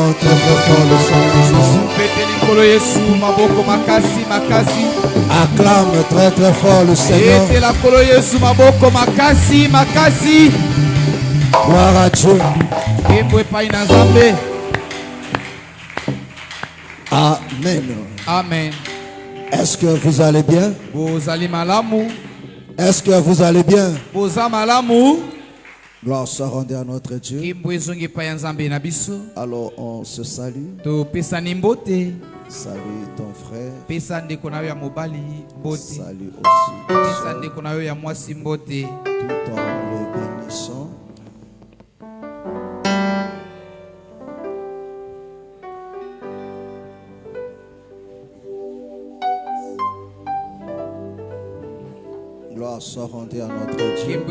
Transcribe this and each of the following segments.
Acclame très très fort le Seigneur. Acclame très très fort le Seigneur. Gloire à Dieu. Amen. Amen. Est-ce que vous allez bien? Est-ce que vous allez bien? Gloire soit rendue à notre Dieu. Alors on se salue. Salut ton frère. Salut aussi. Tout en le bénissant. Gloire soit rendue à notre Dieu.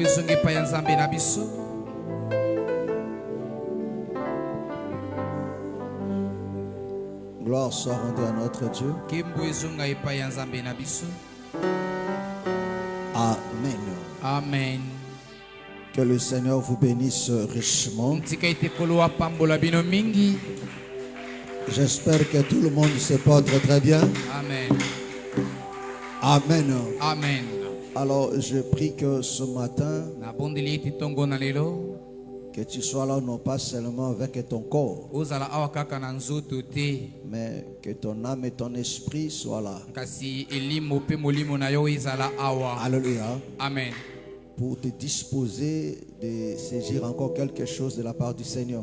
Gloire soit rendue à notre Dieu. Amen. Amen. Que le Seigneur vous bénisse richement. J'espère que tout le monde se porte très bien. Amen. Amen. Amen. Alors je prie que ce matin, que tu sois là non pas seulement avec ton corps, mais que ton âme et ton esprit soient là. Alléluia. Amen. Pour te disposer de saisir encore quelque chose de la part du Seigneur.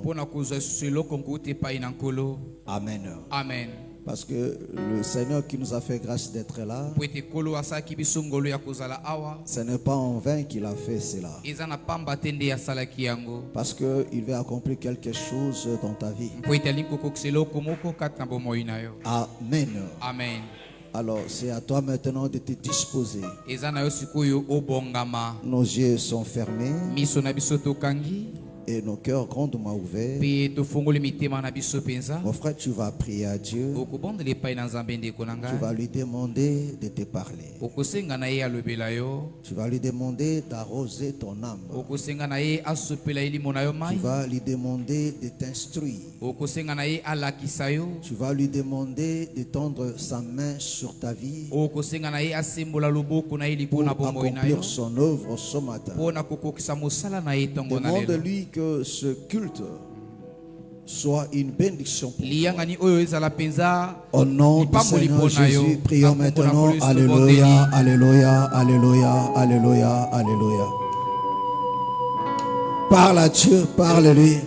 Amen. Amen. Parce que le Seigneur qui nous a fait grâce d'être là, ce n'est pas en vain qu'il a fait cela. Parce qu'il veut accomplir quelque chose dans ta vie. Amen. Amen. Alors c'est à toi maintenant de te disposer. Nos yeux sont fermés et nos cœurs grandement ouverts. Mon frère, tu vas prier à Dieu. Tu vas lui demander de te parler. Tu vas lui demander d'arroser ton âme. Tu vas lui demander de t'instruire. Tu vas lui demander de tendre sa main sur ta vie pour accomplir son œuvre ce matin. Demande-lui que ce culte soit une bénédiction pour toi. Au nom du Seigneur Jésus, prions maintenant. Alléluia, alléluia, alléluia, alléluia, alléluia. Parle à Dieu, parle-lui.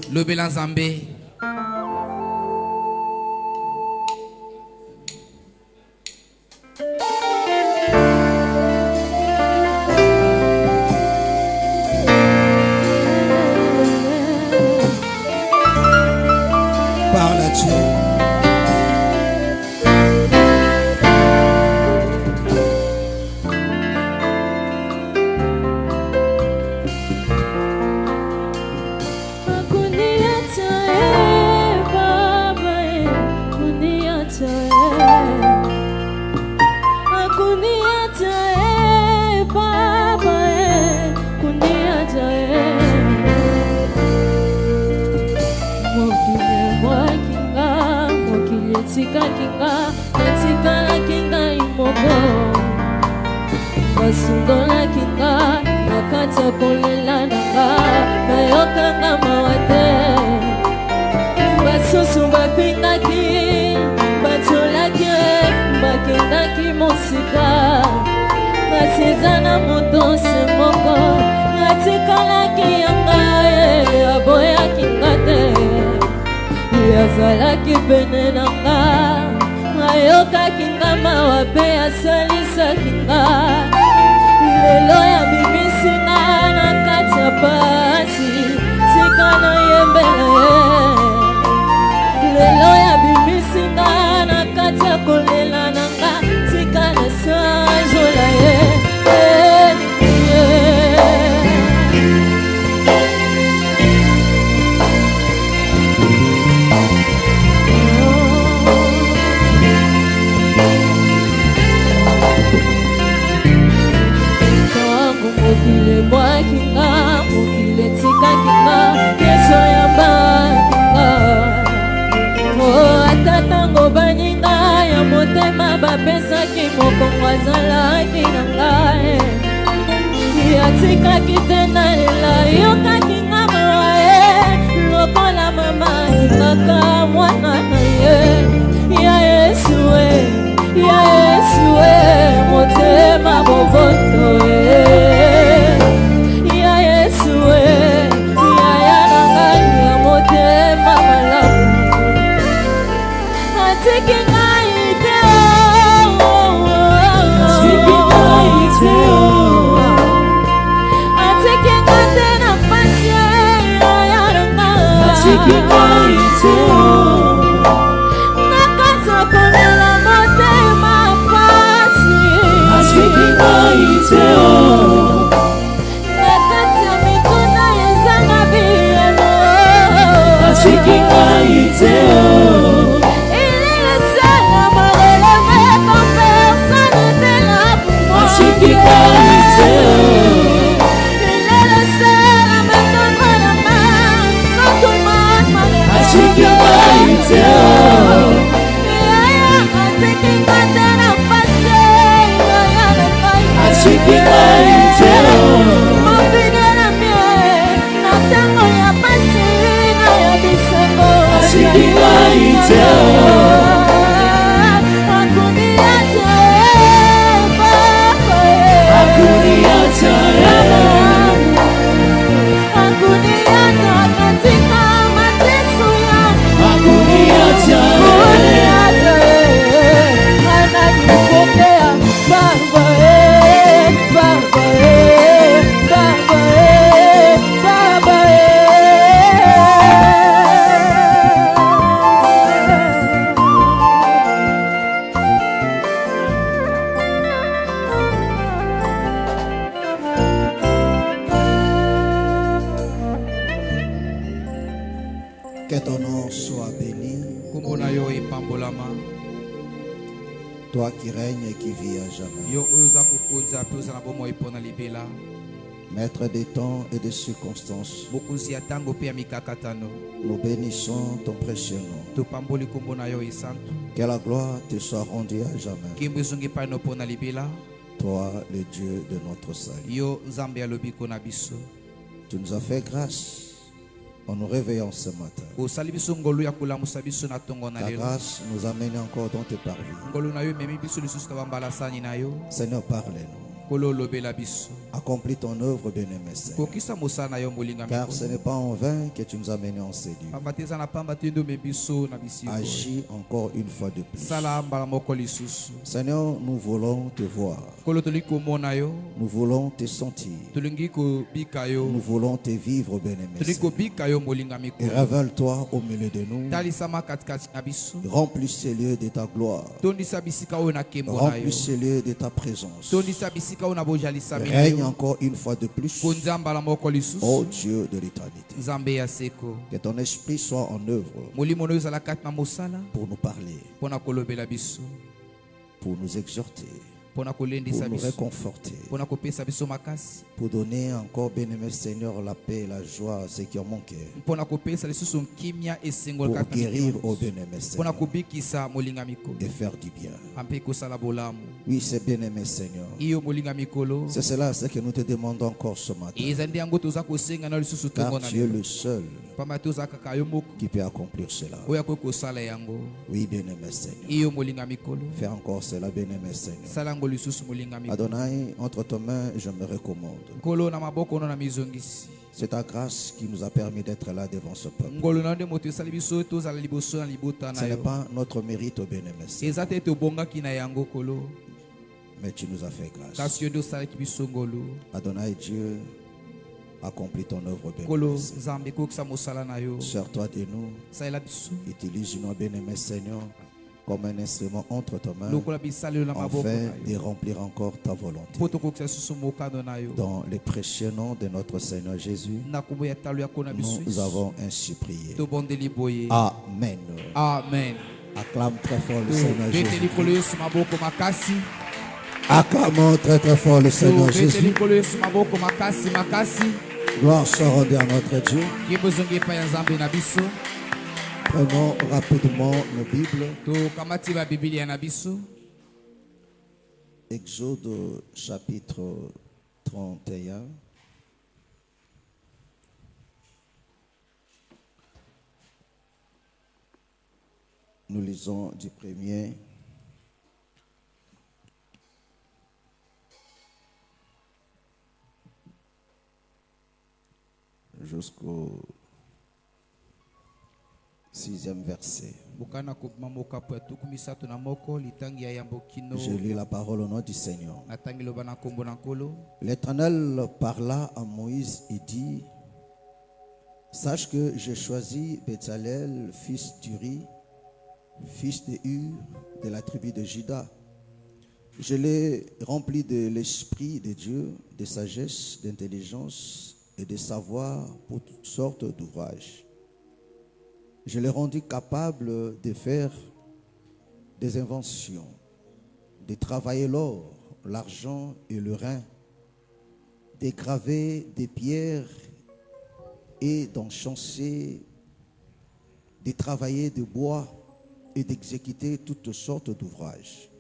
Mokile tika kinga, keso ya ba kinga. bapesaki mokongo azalaki na ngai yatikaki te nalela yokaki nga mawa ye lokola mama alingaka mwana na ye ya Yesu motema boboto ya Yesu yaya na ngai ya motema malamu atiki ngai te atiki ngai te na pasi yaya na ngai nakasa kolela motema pasi nakati ya mituna ezanga biyano il est le seul à me relever quand personne n'était là pour moi il est le seul à me tendre la main quand tout le monde m'a Que ton nom soit béni. Toi qui règnes et qui vis à jamais. Maître des temps et des circonstances, nous bénissons ton précieux nom. Que la gloire te soit rendue à jamais. Toi, le Dieu de notre salut. Tu nous as fait grâce en nous réveillant ce matin. Ta grâce nous amène encore dans tes parvis. Seigneur, parlez-nous. Accomplis ton œuvre, bien-aimé Seigneur. Car ce n'est pas en vain que tu nous as menés en ces lieux. Agis encore une fois de plus. Seigneur, nous voulons te voir. Nous voulons te sentir. Nous voulons te vivre, bien-aimé Seigneur. Et révèle-toi au milieu de nous. Remplis ces lieux de ta gloire. Remplis ces lieux de ta présence. Règne encore une fois de plus, ô Dieu de l'éternité. Que ton esprit soit en œuvre pour nous parler, pour nous exhorter, pour nous réconforter, pour donner encore, bien-aimé Seigneur, la paix et la joie à ceux qui ont manqué, pour guérir au bien-aimé Seigneur et faire du bien. Oui, c'est bien-aimé Seigneur. C'est cela ce que nous te demandons encore ce matin. Car tu es le seul qui peut accomplir cela. Oui, bien-aimé Seigneur. Fais encore cela, bien-aimé Seigneur. Adonai, entre tes mains, je me recommande. C'est ta grâce qui nous a permis d'être là devant ce peuple. Ce n'est pas notre mérite, bien-aimé Seigneur. Mais tu nous as fait grâce. Adonai Dieu, accomplis ton œuvre, bien-aimé Seigneur. Sers-toi de nous. Utilise-nous, bien-aimé Seigneur, comme un instrument entre tes mains, afin de remplir encore ta volonté. Dans le précieux nom de notre Seigneur Jésus, nous avons ainsi prié. Amen. Amen. Acclame très fort le Seigneur Jésus. Acclamons très très fort le Seigneur Jésus. Gloire soit rendue à notre Dieu. Prenons rapidement nos Bibles Exode chapitre 31. Nous lisons du premier jusqu'au 6e verset. Je lis la parole au nom du Seigneur. L'Éternel parla à Moïse et dit: sache que j'ai choisi Bezalel, fils d'Uri, fils de Hur, de la tribu de Juda. Je l'ai rempli de l'esprit de Dieu, de sagesse, d'intelligence et de savoir pour toutes sortes d'ouvrages. Je l'ai rendu capable de faire des inventions, de travailler l'or, l'argent et le rein, de graver des pierres et d'enchâsser, de travailler de bois et d'exécuter toutes sortes d'ouvrages.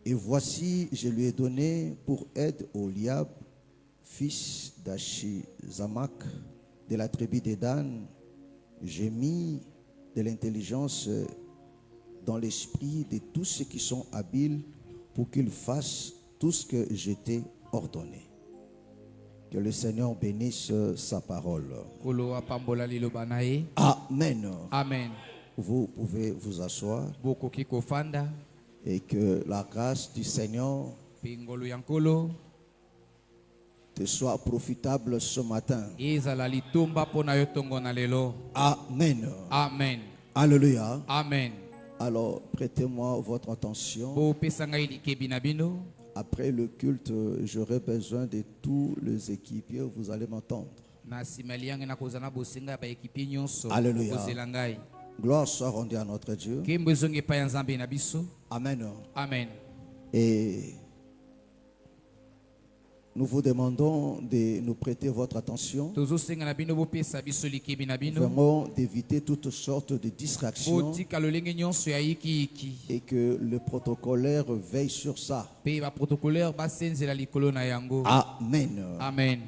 Et voici, je lui ai donné pour aide Oliab, fils d'Achizamak, de la tribu de Dan. J'ai mis de l'intelligence dans l'esprit de tous ceux qui sont habiles pour qu'ils fassent tout ce que je t'ai ordonné. Que le Seigneur bénisse sa parole. Amen. Amen. Vous pouvez vous asseoir et que la grâce du Seigneur te soit profitable ce matin. Amen. Amen. Alléluia. Amen. Alors, prêtez-moi votre attention. Après le culte, j'aurai besoin de tous les équipiers. Vous allez m'entendre. Alléluia. Gloire soit rendue à notre Dieu. Amen. Amen. Et nous vous demandons de nous prêter votre attention. Vraiment d'éviter toutes sortes de distractions et que le protocolaire veille sur ça. Amen. Amen.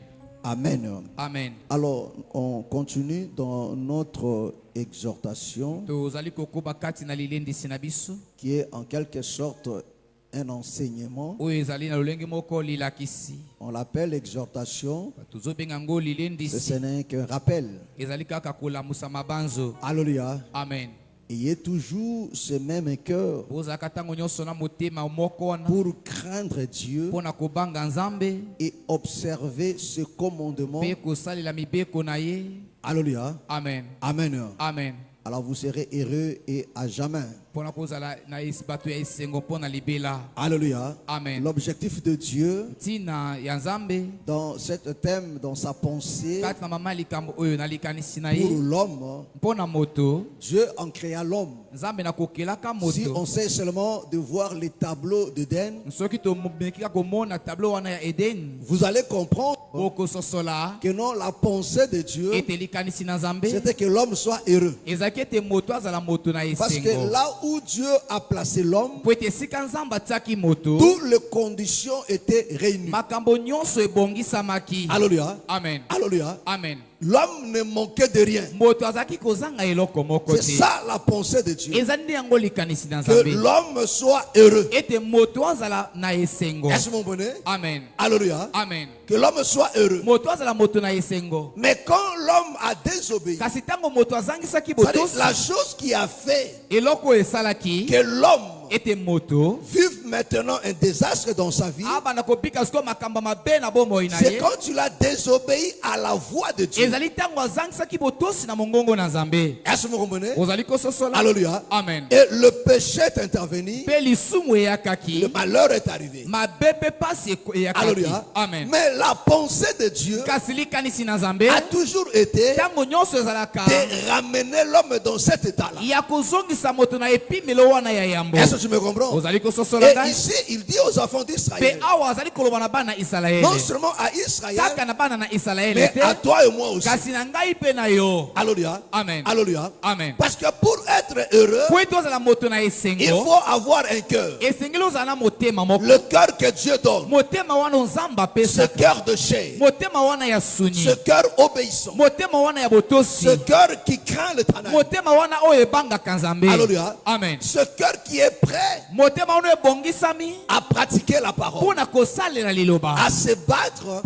Amen. Amen. Alors, on continue dans notre exhortation qui est en quelque sorte un enseignement. On l'appelle exhortation. Ce n'est qu'un rappel. Alléluia. Amen. Ayez toujours ce même cœur pour craindre Dieu et observer ce commandement. Alléluia. Amen. Amen. Amen. Alors vous serez heureux et à jamais. Alléluia. Amen. L'objectif de Dieu dans cet thème, dans sa pensée pour l'homme, Dieu en créa l'homme. Si on sait seulement de voir les tableaux d'Éden, vous allez comprendre que non, la pensée de Dieu, c'était que l'homme soit heureux. Parce que là où Dieu a placé l'homme, toutes les conditions étaient réunies. Alléluia. Amen. Alléluia. Amen. L'homme ne manquait de rien. C'est ça la pensée de Dieu. Que l'homme soit heureux. Est-ce mon bonheur? Amen. Alléluia. Amen. Que l'homme soit heureux. Mais quand l'homme a désobéi, c'est-à-dire la chose qui a fait que l'homme vive maintenant un désastre dans sa vie, c'est quand tu l'as désobéi à la voix de Dieu. Est-ce que vous comprenez? Alléluia. Amen. Et le péché est intervenu, le malheur est arrivé. Alléluia. Amen. Mais la pensée de Dieu a toujours été de ramener l'homme dans cet état-là. Est-ce que tu me comprends? Et ici, il dit aux enfants d'Israël, non seulement à Israël, mais à toi et moi aussi. Alléluia. Amen. Alléluia. Amen. Parce que pour être heureux, il faut avoir un cœur. Le cœur que Dieu donne. Ce cœur de chair. Ce cœur obéissant. Ce cœur qui craint l'éternel. Alléluia. Amen. Ce cœur qui est prêt à pratiquer la parole, à se battre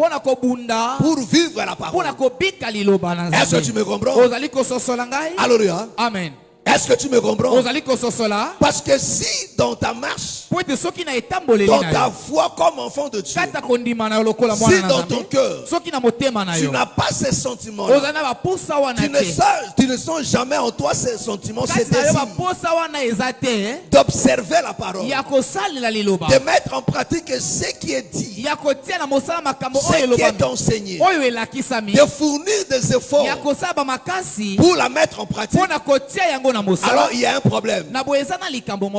pour vivre la parole. Est-ce que tu me comprends? Alléluia. Amen. Est-ce que tu me comprends? Parce que si dans ta marche, dans ta foi comme enfant de Dieu, si dans ton cœur, tu n'as pas ces sentiments-là, tu ne sens jamais en toi ces sentiments, ces désirs d'observer la parole, de mettre en pratique ce qui est dit, ce qui est enseigné, de fournir des efforts pour la mettre en pratique. Alors il y a un problème.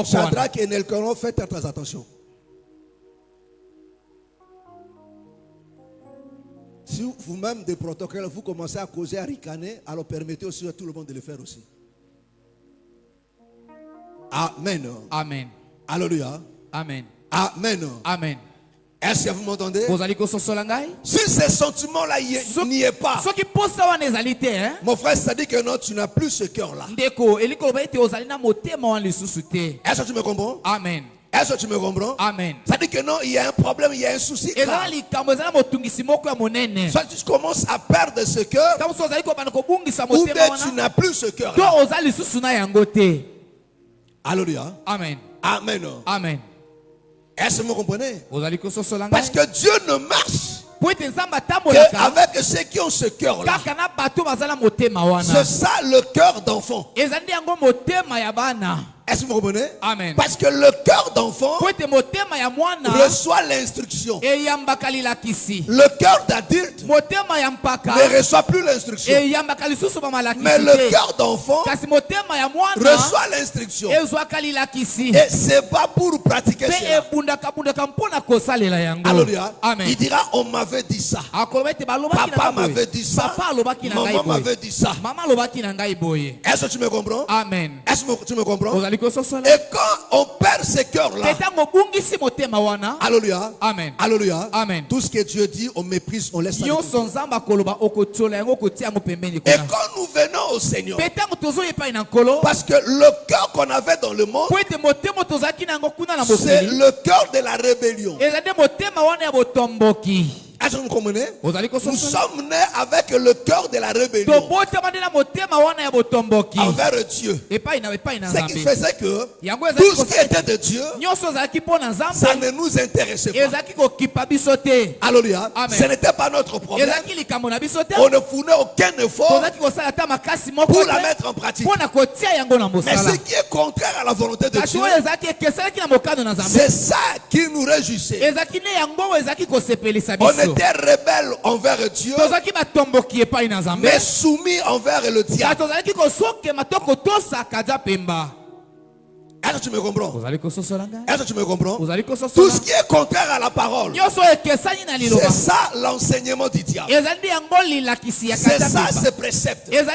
Shadrach et Elkanah, faites très attention. Si vous-même des protocoles, vous commencez à causer, à ricaner, alors permettez aussi à tout le monde de le faire aussi. Amen. Amen. Alléluia. Amen. Amen. Amen. Est-ce que vous m'entendez? Si ce sentiment-là n'y est pas, mon frère, ça dit que non, tu n'as plus ce cœur-là. Est-ce que tu me comprends? Amen. Est-ce que tu me comprends? Amen. Ça dit que non, il y a un problème, il y a un souci. Soit tu commences à perdre ce cœur, ou bien tu n'as plus ce cœur-là. Alléluia. Amen. Amen. Amen. Est-ce que vous comprenez? Parce que Dieu ne marche qu'avec ceux qui ont ce cœur-là. C'est ça le cœur d'enfant. Est-ce que vous comprenez? Amen. Parce que le cœur d'enfant reçoit l'instruction. Le cœur d'adulte ne reçoit plus l'instruction. Mais le cœur d'enfant reçoit l'instruction. Et c'est pas pour pratiquer cela. Alléluia. Il dira, on m'avait dit ça. Papa m'avait dit ça. Maman m'avait dit ça. Est-ce que tu me comprends? Amen. Est-ce que tu me comprends? Et quand on perd ce cœur-là, alléluia, Amen. Alléluia, Amen. Tout ce que Dieu dit, on méprise, on laisse ça. Et quand nous venons au Seigneur, parce que le cœur qu'on avait dans le monde, c'est le cœur de la rébellion. Est-ce que vous comprenez? Nous sommes nés avec le cœur de la rébellion envers Dieu. Ce qui faisait que tout ce qui était de Dieu, ça ne nous intéressait pas. Alléluia. Ce n'était pas notre problème. On ne fournait aucun effort pour la mettre en pratique. Mais ce qui est contraire à la volonté de Dieu, c'est ça qui nous réjouissait. On était rebelles envers Dieu, mais soumis envers le diable. Est-ce que tu me comprends? Est-ce que tu me comprends? Tout ce qui est contraire à la parole, c'est ça l'enseignement du diable. C'est ça ses préceptes. C'est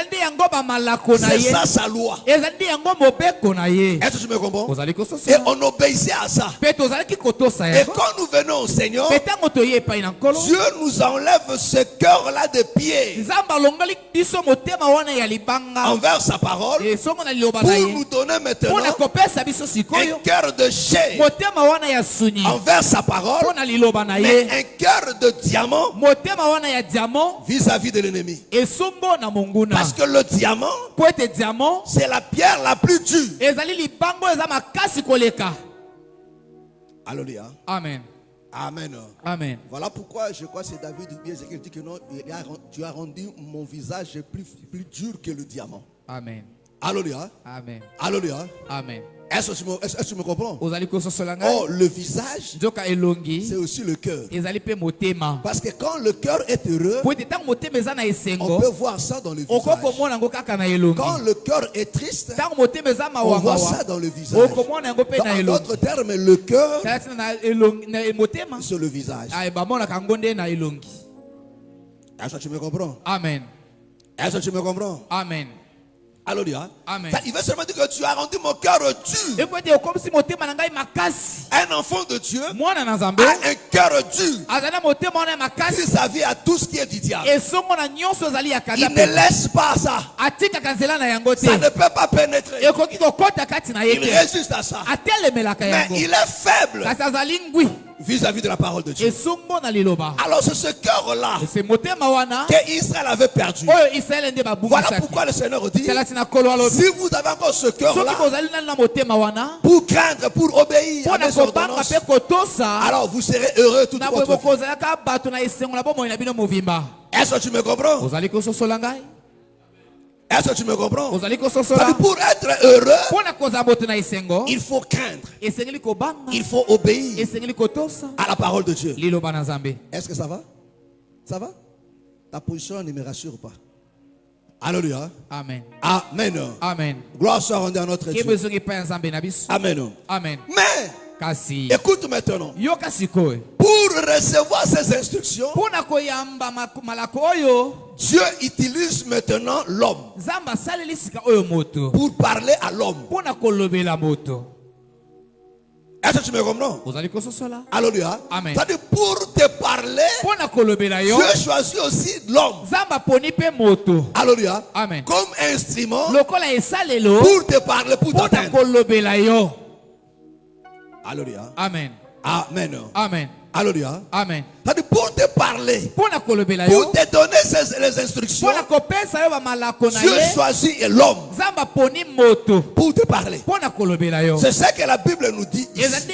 ça sa loi. Est-ce que tu me comprends? Et on obéissait à ça. Et quand nous venons au Seigneur, Dieu nous enlève ce cœur-là de pied envers sa parole pour nous donner maintenant un cœur de chair envers sa parole, mais un cœur de diamant vis-à-vis de l'ennemi. Parce que le diamant, c'est la pierre la plus dure. Alléluia. Amen. Amen. Amen. Voilà pourquoi je crois que c'est David ou bien Ézéchiel qui dit que non, tu as rendu mon visage plus dur que le diamant. Amen. Alléluia. Amen. Alléluia. Amen. Est-ce que tu me comprends? Oh, le visage, c'est aussi le cœur. Parce que quand le cœur est heureux, on peut voir ça dans le visage. Quand le cœur est triste, on voit ça dans le visage. En d'autres termes, le cœur, c'est le visage. Est-ce que tu me comprends? Amen. Est-ce que tu me comprends? Amen. Alléluia. Amen. Il veut seulement dire que tu as rendu mon cœur dur. Un enfant de Dieu a un cœur dur vis-à-vis à tout ce qui est du diable. Il ne laisse pas ça. Ça ne peut pas pénétrer. Il résiste à ça. Mais il est faible vis-à-vis de la parole de Dieu. Alors c'est ce cœur-là que Israël avait perdu. Voilà pourquoi le Seigneur dit, si vous avez encore ce cœur-là pour craindre, pour obéir à mes ordonnances, alors vous serez heureux toute votre vie. Est-ce que tu me comprends? Est-ce que tu me comprends? Pour être heureux, il faut craindre. Il faut obéir à la parole de Dieu. Est-ce que ça va? Ça va? Ta position ne me rassure pas. Alléluia. Amen. Amen. Amen. Gloire soit rendue à notre Dieu. Amen. Amen. Mais écoute maintenant. Pour recevoir ces instructions, Dieu utilise maintenant l'homme pour parler à l'homme. Est-ce que tu me comprends? Alléluia. Amen. C'est-à-dire pour te parler, Dieu choisit aussi l'homme. Alléluia. Amen. Comme instrument pour te parler, pour t'atteindre. Alléluia. Amen. Amen. Amen. Alléluia. Amen. C'est-à-dire pour te parler, pour te donner les instructions, Dieu choisit l'homme pour te parler. C'est ce que la Bible nous dit ici. Est-ce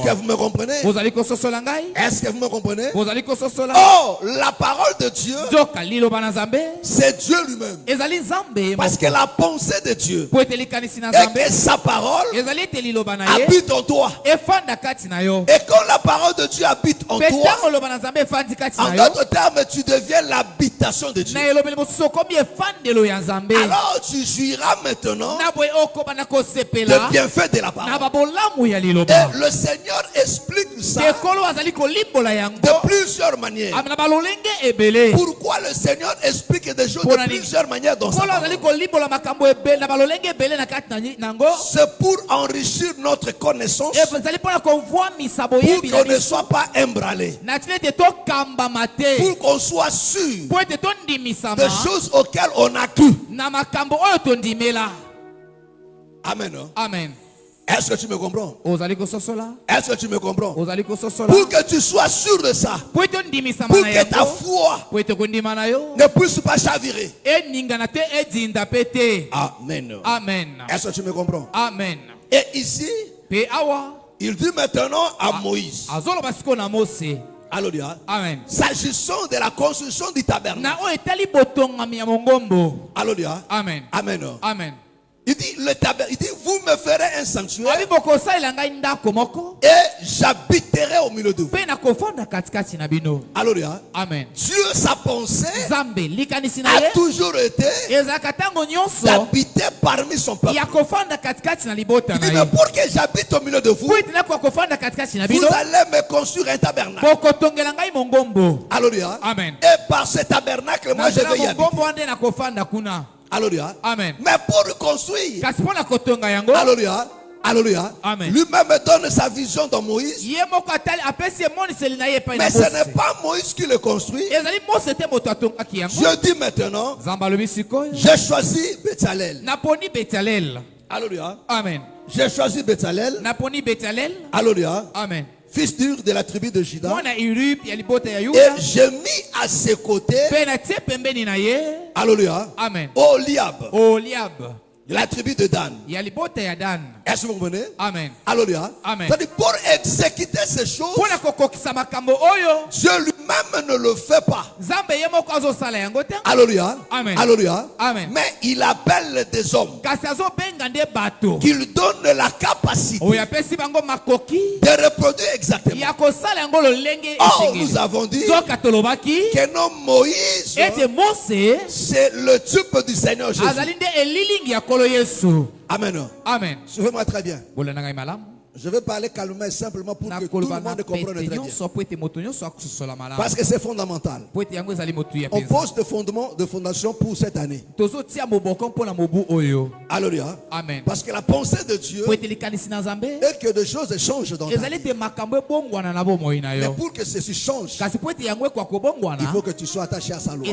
que vous me comprenez? Est-ce que vous me comprenez? Oh, la parole de Dieu, c'est Dieu lui-même. Parce que la pensée de Dieu et que sa parole habite en toi. Et quand la parole de Dieu habite en toi, en d'autres termes, tu deviens l'habitation de Dieu. Alors tu jouiras maintenant le bienfait de la parole. Et le Seigneur explique ça de plusieurs manières. Pourquoi le Seigneur explique des choses de plusieurs manières dans sa parole? C'est pour enrichir notre connaissance, pour qu'on ne soit pas emballé, pour qu'on soit sûr des choses auxquelles on a cru. Amen. Amen. Est-ce que tu me comprends? Est-ce que tu me comprends? Pour que tu sois sûr de ça, pour que ta foi ne puisse pas chavirer. Amen. Amen. Est-ce que tu me comprends? Amen. Et ici, il dit maintenant à Moïse, alléluia, amen, s'agissant de la construction du tabernacle, alléluia, amen, amen, amen. Il dit, vous me ferez un sanctuaire et j'habiterai au milieu de vous. Alléluia. Amen. Dieu, sa pensée a toujours été d'habiter parmi son peuple. Il dit, mais pour que j'habite au milieu de vous, vous allez me construire un tabernacle. Alléluia. Amen. Et par ce tabernacle, moi je vais y habiter. Alléluia. Amen. Mais pour construire, alléluia, alléluia, lui-même donne sa vision dans Moïse. Mais ce n'est pas Moïse qui le construit. Je dis maintenant, j'ai choisi Béthalel. Alléluia. Amen. J'ai choisi Béthalel. Alléluia. Amen. Fils d'Ur de la tribu de Juda. Et j'ai mis à ses côtés, alléluia, amen, Oliab. La tribu de Dan. Est-ce que vous comprenez? Amen. Alléluia. Amen. C'est-à-dire, pour exécuter ces choses, Dieu lui-même ne le fait pas. Alléluia. Amen. Alléluia. Amen. Mais il appelle des hommes qui lui donnent la capacité de reproduire exactement. Or, nous avons dit que non, Moïse, c'est le type du Seigneur Jésus. Amen. Amen. Suivez-moi très bien. Je vais parler calmement et simplement pour que tout le monde comprenne très bien. Parce que c'est fondamental. On pose des fondations pour cette année. Alléluia. Amen. Parce que la pensée de Dieu est que des choses changent dans ta vie. Mais pour que ceci change, il faut que tu sois attaché à sa loi.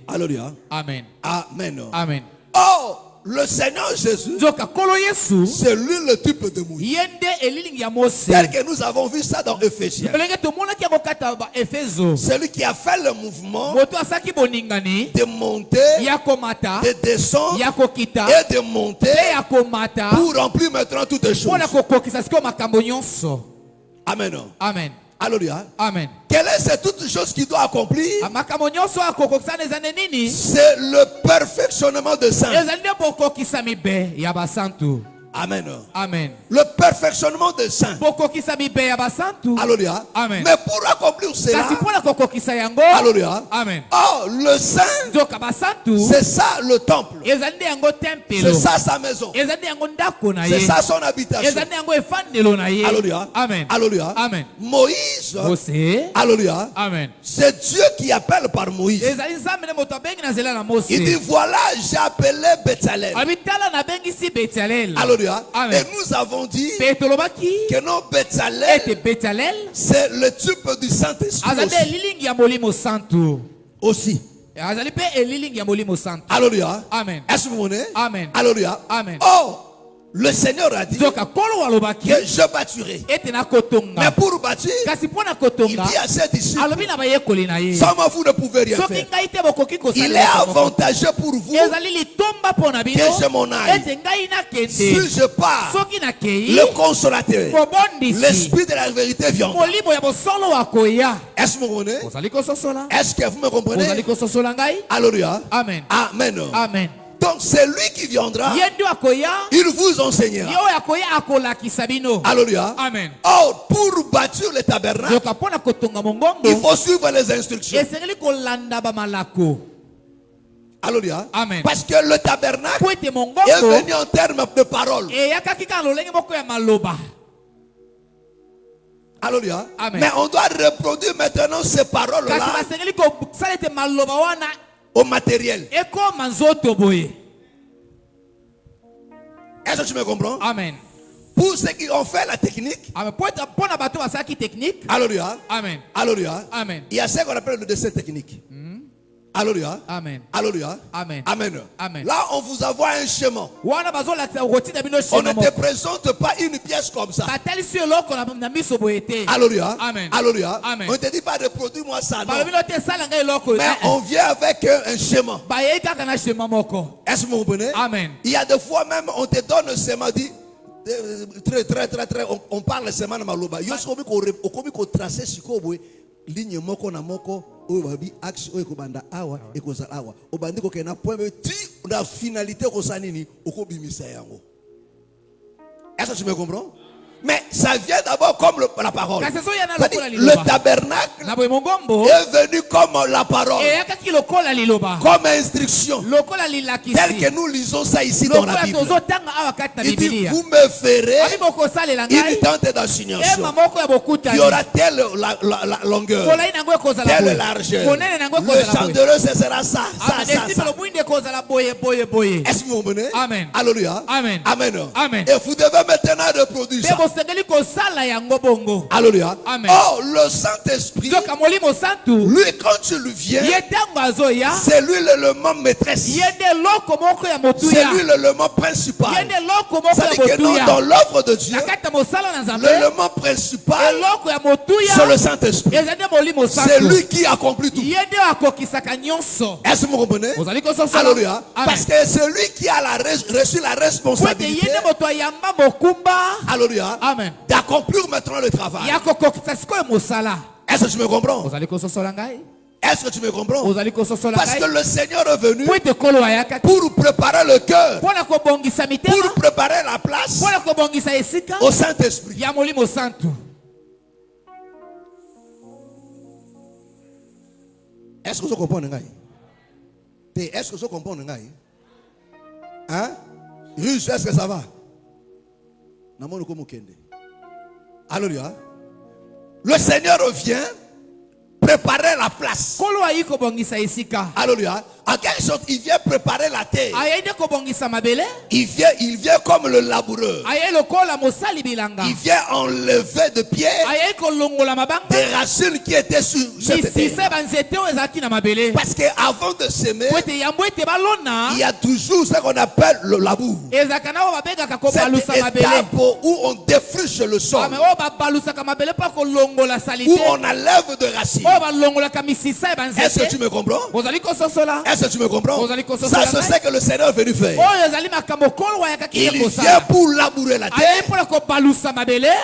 Alléluia. Amen. Amen. Amen. Oh, le Seigneur Jésus, c'est lui le type de Moïse. Tel que nous avons vu ça dans Éphésiens. Celui qui a fait le mouvement de monter, de descendre et de monter pour remplir maintenant toutes les choses. Amen. Amen. Alléluia. Amen. Quelle est cette toute chose qui doit accomplir? C'est le perfectionnement de saints. Amen. Amen. Le perfectionnement des saints. Alléluia. Amen. Mais pour accomplir cela, alléluia. Amen. Oh, le saint, c'est ça le temple. C'est ça sa maison. C'est ça son habitation. Alléluia. Amen. Alléluia. Amen. Moïse, alléluia. Amen. C'est Dieu qui appelle par Moïse. Il dit, voilà, j'ai appelé Béthalel. Alléluia. Amen. Et nous avons dit que non, Béthalel, c'est le type du Saint-Esprit aussi. Alléluia. Amen. Est-ce que vous voyez? Amen. Alléluia. Amen. Oh, le Seigneur a dit que je bâtirai. Mais pour bâtir, il dit à ses disciples, sans moi vous ne pouvez rien faire. Il est avantageux pour vous que je m'en aille. Si je pars, le consolateur, l'esprit de la vérité viendra. Est-ce que vous comprenez? Est-ce que vous me comprenez? Alléluia. Amen. Amen. Amen. Donc c'est lui qui viendra. Il vous enseignera. Alléluia. Amen. Or, pour bâtir le tabernacle, il faut suivre les instructions. Alléluia. Amen. Parce que le tabernacle est venu en termes de parole. Alléluia. Amen. Mais on doit reproduire maintenant ces paroles-là au matériel. Est-ce que tu me comprends? Amen. Pour ceux qui ont fait la technique, alléluia. Amen. Alléluia. Amen. Il y a ce qu'on appelle le dessin technique. Alléluia. Amen. Alléluia. Amen. Amen. Amen. Là, on vous envoie un schéma. On ne te présente pas une pièce comme ça. Alléluia. Amen. Alléluia. Amen. On ne te dit pas de produire moi ça. Non. Mais Mais on vient avec un schéma. Est-ce que vous comprenez? Amen. Il y a des fois même, on te donne un schéma, dit très, on parle schéma de Maloba. On tracer ligne moko na moko oyo babi axe oyo kobanda awa ekozala awa obandi ko kena point ti na finalité ko sanini okobimisa yango. Est-ce que tu me comprends? Mais ça vient d'abord comme la parole. Le tabernacle est venu comme la parole, comme instruction, tel que nous lisons ça ici dans la Bible. Il dit, vous me ferez une tente d'assignation. Il y aura telle la longueur, telle largeur. Le chandelier, ce sera ça, ça, ça, ça. Est-ce que vous comprenez? Amen. Alléluia. Amen. Amen. Amen. Et vous devez maintenant reproduire ça. Alléluia. Amen. Oh, le Saint-Esprit, lui, quand tu lui viens, c'est lui l'élément maîtresse. C'est lui l'élément principal. Ça dit que non, dans l'œuvre de Dieu, l'élément principal, c'est le Saint-Esprit. C'est lui qui accomplit tout. Est-ce que vous comprenez? Alléluia. Parce que c'est lui qui a reçu la responsabilité. Alléluia. D'accomplir maintenant le travail. Est-ce que tu me comprends? Est-ce que tu me comprends? Parce que le Seigneur est venu pour préparer le cœur, pour préparer la place au Saint-Esprit. Est-ce que vous comprenez? Est-ce que vous comprenez? Hein? Russe, est-ce que ça va? Alléluia. Le Seigneur revient préparer la place. Alléluia. En quelque sorte, il vient préparer la terre. Il vient comme le laboureur. Il vient enlever de pierre des racines qui étaient sur cette terre. Parce qu'avant de s'aimer, il y a toujours ce qu'on appelle le labour. Cette étape où on défriche le sol, où on enlève de racines. Est-ce que tu me comprends? Est-ce que tu me comprends? Ça, c'est ce que le Seigneur est venu faire. Il vient pour labourer la terre.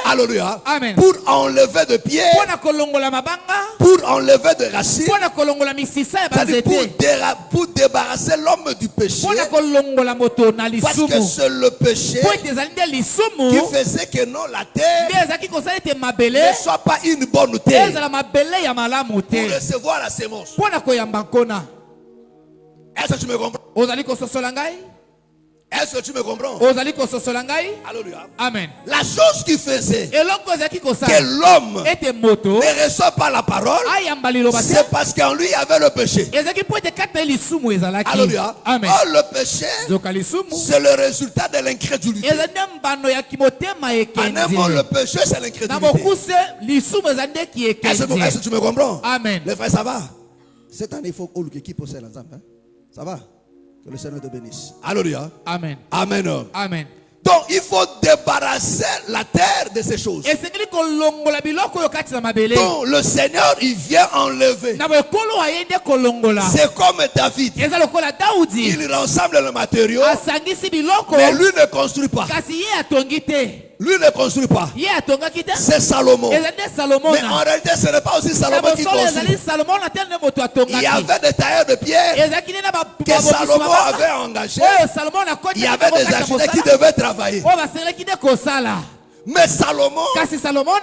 Alléluia. Pour enlever de pierre, pour enlever de racines, pour débarrasser l'homme du péché. Parce que c'est le péché qui faisait que non, la terre ne soit pas une bonne terre pour recevoir la sémence. Est-ce que tu me comprends? Est-ce que tu me comprends? Alléluia. Amen. La chose qui faisait que l'homme ne reçoit pas la parole, c'est parce qu'en lui il y avait le péché. Alléluia. Amen. Oh, le péché, c'est le résultat de l'incrédulité. En un mot, le péché, c'est l'incrédulité. Est-ce que tu me comprends? Amen. Les frères, ça va? Cette année, il faut qui possède l'ensemble. Ça va? Que le Seigneur te bénisse. Alléluia. Amen. Amen. Amen. Donc il faut débarrasser la terre de ces choses. Donc le Seigneur il vient enlever. C'est comme David. Il rassemble le matériau, mais lui ne construit pas. Lui ne construit pas. C'est Salomon. Mais en réalité, ce n'est pas aussi Salomon qui construit. Il y avait des tailleurs de pierre que Salomon avait engagés. Il y avait des architectes qui devaient travailler. Mais Salomon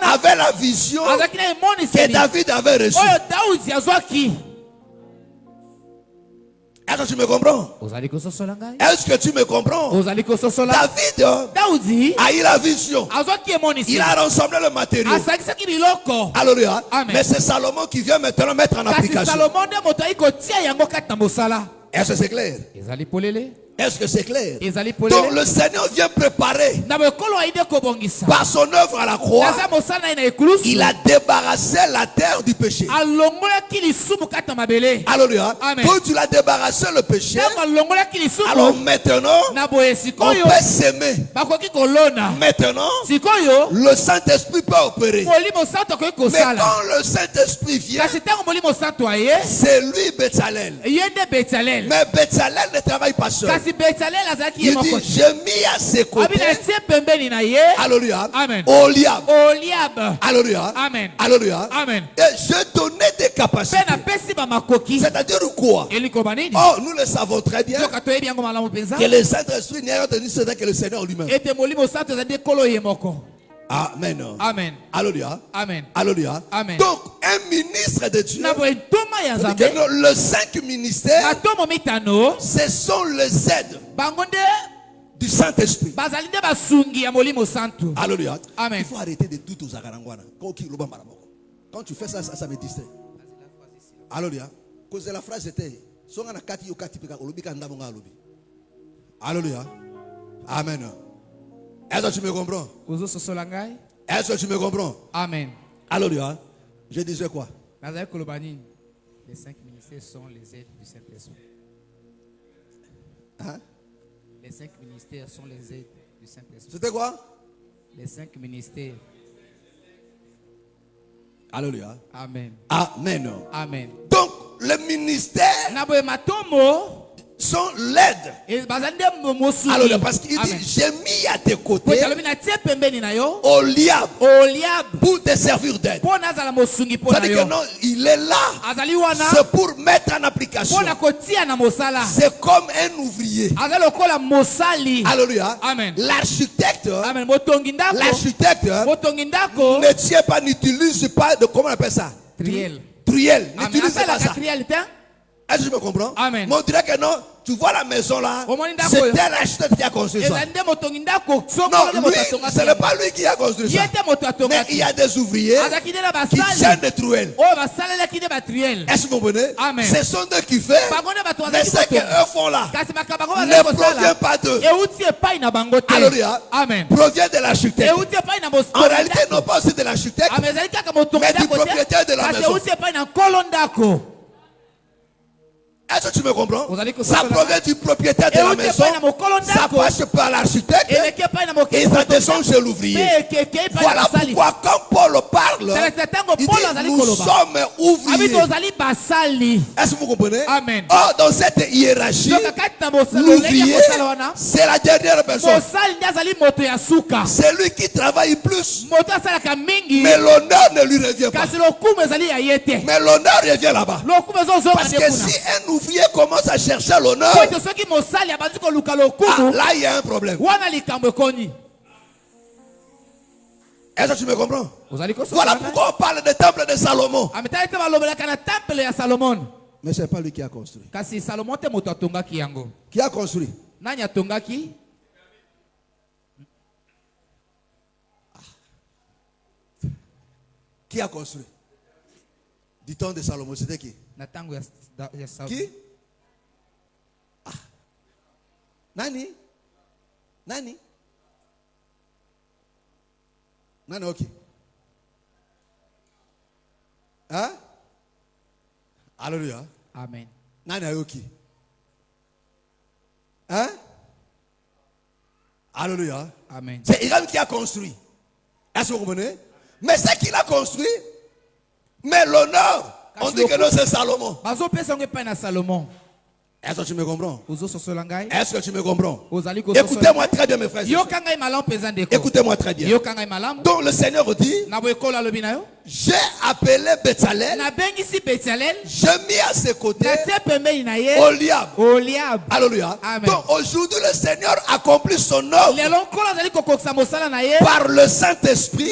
avait la vision que David avait reçue. Est-ce que tu me comprends? Est-ce que tu me comprends? David a eu la vision. Il a rassemblé le matériau. Alléluia. Mais c'est Salomon qui vient maintenant mettre en application. Est-ce que c'est clair? Est-ce que c'est clair? Donc le Seigneur vient préparer par son œuvre à la croix. Il a débarrassé la terre du péché. Alléluia. Quand tu l'as débarrassé le péché, alors maintenant on peut s'aimer. Maintenant le Saint-Esprit peut opérer. Mais quand le Saint-Esprit vient, c'est lui Bétzalel. Mais Bétzalel ne travaille pas seul. Il dit, j'ai mis à ses côtés. Alléluia. Oliab. Alléluia. Alléluia. Et je donnais des capacités. C'est-à-dire quoi? Oh, nous le savons très bien que le Saint-Esprit n'est rien tenu que le Seigneur lui-même. Amen. Amen. Alléluia. Amen. Alléluia. Amen. Donc, un ministre de Dieu, le 5 ministères, ce sont les aides du Saint-Esprit. Alléluia. Amen. Il faut arrêter de tout aux Agarangwana. Quand tu fais ça, ça me distrait. Alléluia. Cause de la phrase était Alléluia. Amen. Est-ce que tu me comprends? Est-ce que tu me comprends? Amen. Alléluia. Je disais quoi? Les 5 ministères sont les aides du Saint-Esprit. Hein? Les 5 ministères sont les aides du Saint-Esprit. C'était quoi? Les 5 ministères. Alléluia. Amen. Amen. Amen. Donc, le ministère sont l'aide. Alors, parce qu'il dit, j'ai mis à tes côtés Oliab pour te servir d'aide. C'est-à-dire que non, il est là. C'est pour mettre en application. C'est comme un ouvrier. Alléluia. L'architecte ne tient pas, n'utilise pas de, comment on appelle ça? Truelle. N'utilise pas ça. Est-ce que je me comprends? Amen. Mais on dirait que non, tu vois la maison là, c'était l'architecte qui a construit ça. Non, lui, ce n'est pas lui qui a construit ça. Mais il y a des ouvriers qui tiennent des truelles. Est-ce que vous comprenez? Amen. Ce sont eux qui font, mais ce qu'eux font là ne provient pas d'eux. Alléluia. Provient de l'architecte. En réalité, non pas aussi de l'architecte, mais du propriétaire de la maison. Est-ce que tu me comprends? Ça provient du propriétaire de la maison. Ça passe par l'architecte et ça descend chez l'ouvrier. Voilà pourquoi quand Paul parle, il dit nous sommes ouvriers. Est-ce que vous comprenez? Amen. Or, dans cette hiérarchie, l'ouvrier, c'est la dernière personne. C'est lui qui travaille plus. Mais l'honneur ne lui revient pas. Mais l'honneur revient là-bas. Parce que si un ouvrier commence à chercher l'honneur, là il y a un problème. Est-ce que tu me comprends? Voilà pourquoi on parle du temple de Salomon. Mais ce n'est pas lui qui a construit. Qui a construit? Qui a construit? Du temps de Salomon, c'était qui? Qui? Nani? Ok. Hein? Alléluia. Amen. Nani Ayoki? Hein? Alléluia. Amen. C'est Hiram qui a construit. Est-ce que vous comprenez? Mais c'est qu'il a construit. Mais l'honneur, on dit que non, c'est Salomon. Est-ce que tu me comprends? Est-ce que tu me comprends? Écoutez-moi très bien, mes frères. Écoutez-moi très bien. Donc le Seigneur dit, j'ai appelé Betsalel, j'ai mis à ses côtés Oliab. Alléluia. Donc aujourd'hui le Seigneur accomplit son œuvre par le Saint-Esprit,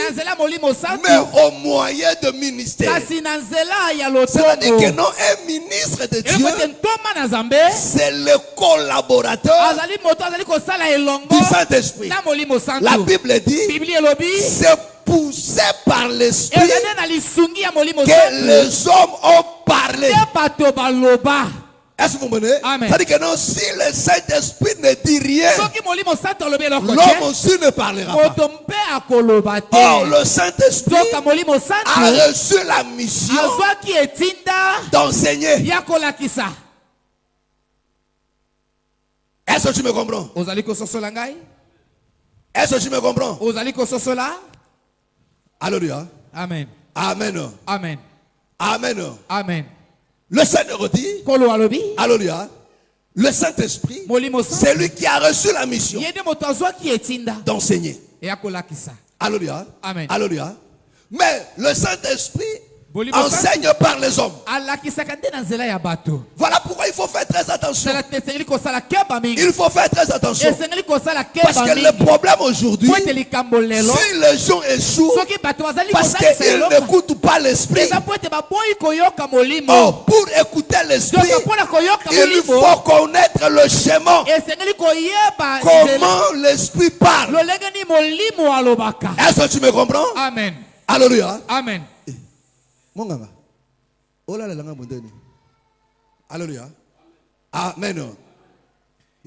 mais au moyen de ministère. C'est-à-dire que non, un ministre de Dieu, c'est le collaborateur du Saint-Esprit. La Bible dit, c'est poussé par l'Esprit que les hommes ont parlé. Est-ce que vous comprenez? C'est-à-dire que non, si le Saint-Esprit ne dit rien, l'homme aussi ne parlera pas. Or, le Saint-Esprit a reçu la mission d'enseigner. Est-ce que tu me comprends? Est-ce que tu me comprends? Alléluia. Amen. Amen. Amen. Amen. Amen. Le Seigneur dit, alléluia, le Saint-Esprit, c'est lui qui a reçu la mission d'enseigner. Alléluia. Amen. Alléluia. Mais le Saint-Esprit enseigne par les hommes. Voilà pourquoi il faut faire très attention. Il faut faire très attention. Parce que le problème aujourd'hui, si les gens échouent parce qu'ils n'écoutent pas l'Esprit, pour écouter l'Esprit, il faut connaître le schéma. Comment l'Esprit parle. Est-ce que tu me comprends? Amen. Alléluia. Amen. Monganga. Alléluia. Amen.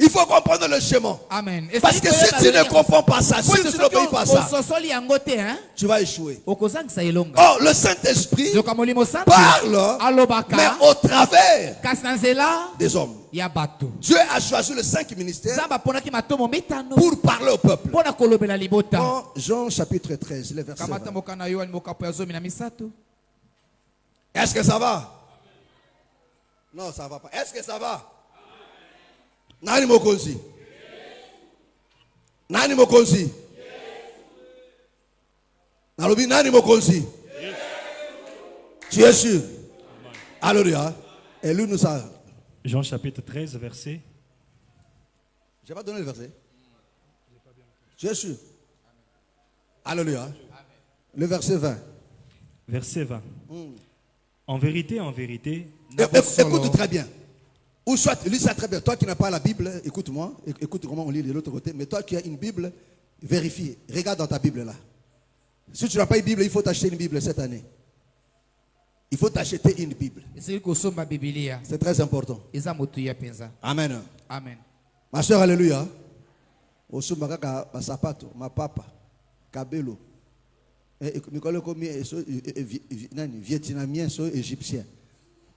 Il faut comprendre le chemin. Amen. Parce que si tu ne comprends pas ça, si tu n'obéis pas ça, tu vas échouer. Or, le Saint-Esprit parle, mais au travers des hommes. Dieu a choisi les 5 ministères pour parler au peuple. Jean chapitre 13, le verset 20. Est-ce que ça va? Non, ça va pas. Est-ce que ça va? Nani mokonzi? Nani mokonzi? Nalobi nani mokonzi? Tu es sûr? Alléluia. Et lui nous a. Jean chapitre 13, verset. Je n'ai pas donné le verset. Tu es sûr? Alléluia. Le verset 20. Verset 20. En vérité, écoute très bien. Ou soit, lis ça très bien. Toi qui n'as pas la Bible, écoute-moi. Écoute comment on lit de l'autre côté. Mais toi qui as une Bible, vérifie. Regarde dans ta Bible là. Si tu n'as pas une Bible, il faut t'acheter une Bible cette année. Il faut t'acheter une Bible. C'est très important. Amen. Amen. Ma soeur, alléluia. Osumaka sapato, ma papa, kabelo. Mikolo komi vietnamien so égyptien.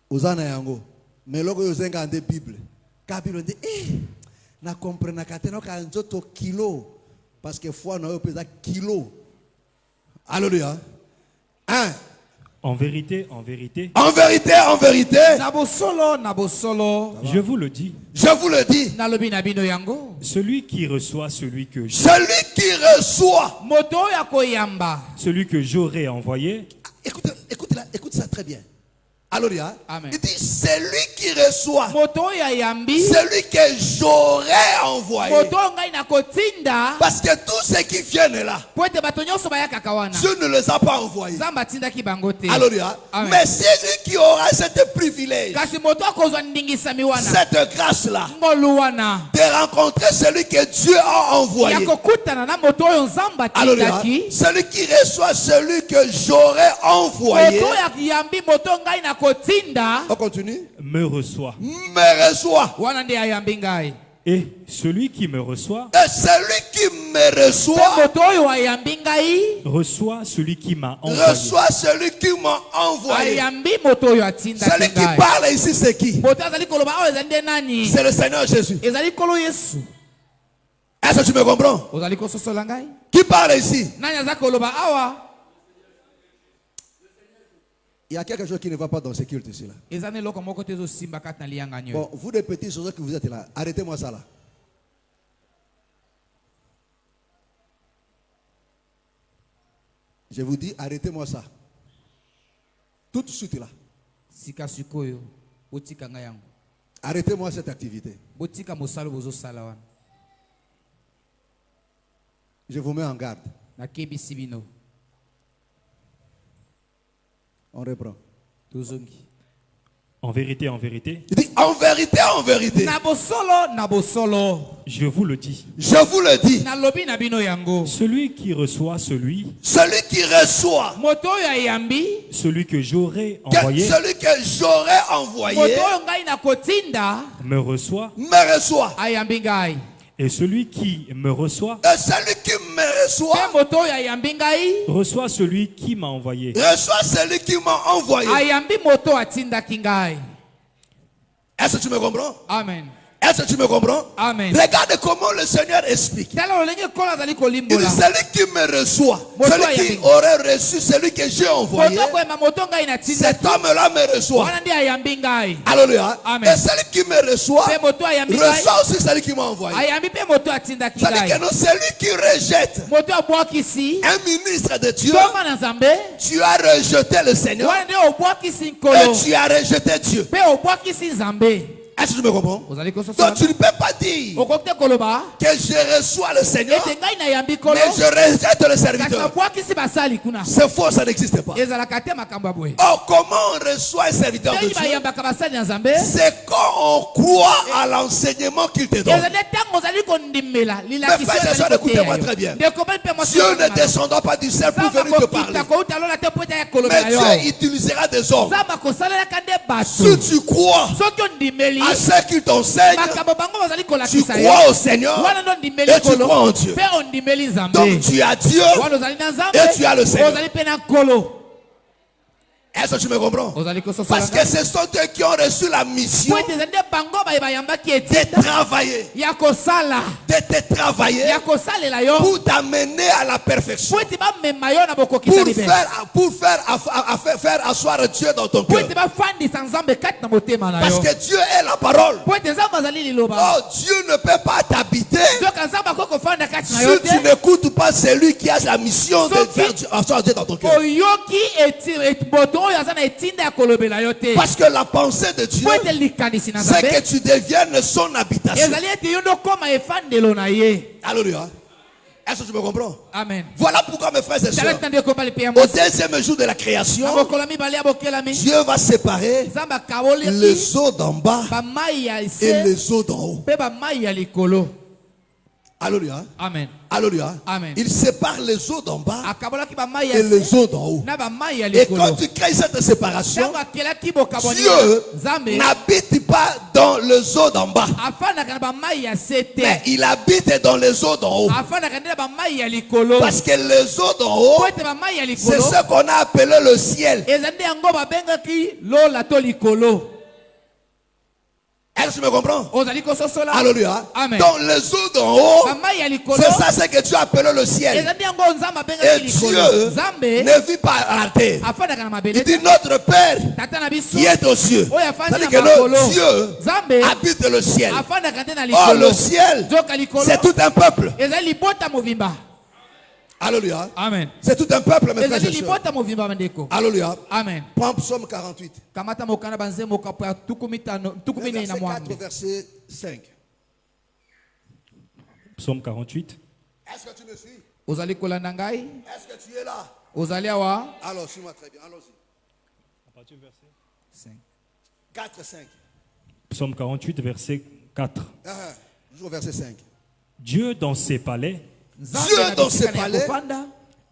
Ozana yango. Mais logo yozenga ande Bible. Kabilo dit na comprendre kateno ka nzoto kilo parce que foi na yo pesa kilo. Alléluia. Hein? En vérité. En vérité. Je vous le dis. Celui qui reçoit celui que j'aurais envoyé. Écoute ça très bien. Alléluia. Il dit celui qui reçoit, celui que j'aurais envoyé. Parce que tous ceux qui viennent là, Dieu ne les a pas envoyés. Alléluia. Mais c'est lui qui aura cette privilège, cette grâce là, de rencontrer celui que Dieu a envoyé. Alléluia. Celui qui reçoit celui que j'aurais envoyé. On continue. Me reçoit. Et celui qui me reçoit. Reçoit celui qui m'a envoyé. Celui qui parle ici, c'est qui? C'est le Seigneur Jésus. Est-ce que tu me comprends? Qui parle ici? Il y a quelque chose qui ne va pas dans ce culte ici là. Bon, vous les petits choses que vous êtes là, arrêtez-moi ça là. Je vous dis, arrêtez-moi ça. Tout de suite là. Arrêtez-moi cette activité. Je vous mets en garde. On reprend. En vérité. Il dit en vérité. Je vous le dis. Celui qui reçoit celui que j'aurais envoyé. Me reçoit. Et celui qui me reçoit. Reçoit celui qui m'a envoyé. Est-ce que tu me comprends? Amen. Est-ce que tu me comprends? Amen. Regarde comment le Seigneur explique. Il dit celui qui me reçoit, celui qui aurait reçu celui que j'ai envoyé, cet homme-là me reçoit. Alléluia. Et celui qui me reçoit aussi celui qui m'a envoyé. C'est-à-dire que non, celui qui rejette un ministre de Dieu, tu as rejeté le Seigneur et tu as rejeté Dieu. Est-ce que tu me comprends? Donc tu ne peux pas dire que je reçois le Seigneur mais je rejette le serviteur. C'est faux, ça n'existe pas. Or, comment on reçoit un serviteur de Dieu? C'est quand on croit à l'enseignement qu'il te donne. Mais frères et sœurs, écoutez-moi très bien. Dieu ne descendra pas du ciel pour venir te parler. Mais Dieu utilisera des hommes. Si tu crois à à ce qu'ils t'enseignent, tu crois au Seigneur et tu crois en Dieu. Donc tu as Dieu et tu as le Seigneur. Est-ce que tu me comprends? Parce que ce sont eux qui ont reçu la mission de travailler. De te travailler pour t'amener à la perfection. Pour faire asseoir Dieu dans ton cœur. Parce que Dieu est la parole. Oh, Dieu ne peut pas t'habiter si tu n'écoutes pas celui qui a la mission de faire asseoir Dieu dans ton cœur. Parce que la pensée de Dieu, c'est que tu deviennes son habitation. Alléluia. Est-ce que tu me comprends? Amen. Voilà pourquoi, mes frères et sœurs, au deuxième jour de la création, Dieu va séparer les eaux d'en bas et les eaux d'en haut. Alléluia. Amen. Alléluia. Amen. Il sépare les eaux d'en bas et les eaux d'en haut. Et quand tu crées cette séparation, Dieu n'habite pas dans les eaux d'en bas, mais il habite dans les eaux d'en haut. Parce que les eaux d'en haut, c'est ce qu'on a appelé le ciel. Est-ce que tu me comprends? Alléluia. Donc les eaux d'en haut, c'est ça ce que tu as appelé le ciel. Et Dieu ne vit pas à la terre. Il dit notre Père qui est aux cieux. C'est-à-dire que le Dieu habite le ciel. Oh, le ciel, c'est tout un peuple. Alléluia. Amen. C'est tout un peuple, mes frères et sœurs. Alléluia. Amen. Prends Psaume 48. Verset 4, verset 5. Psaume 48. Est-ce que tu me suis? Est-ce que tu es là? Alors, suis-moi très bien. Allons-y. 4, 5. Psaume 48, verset 4. Toujours verset 5. Dieu dans ses palais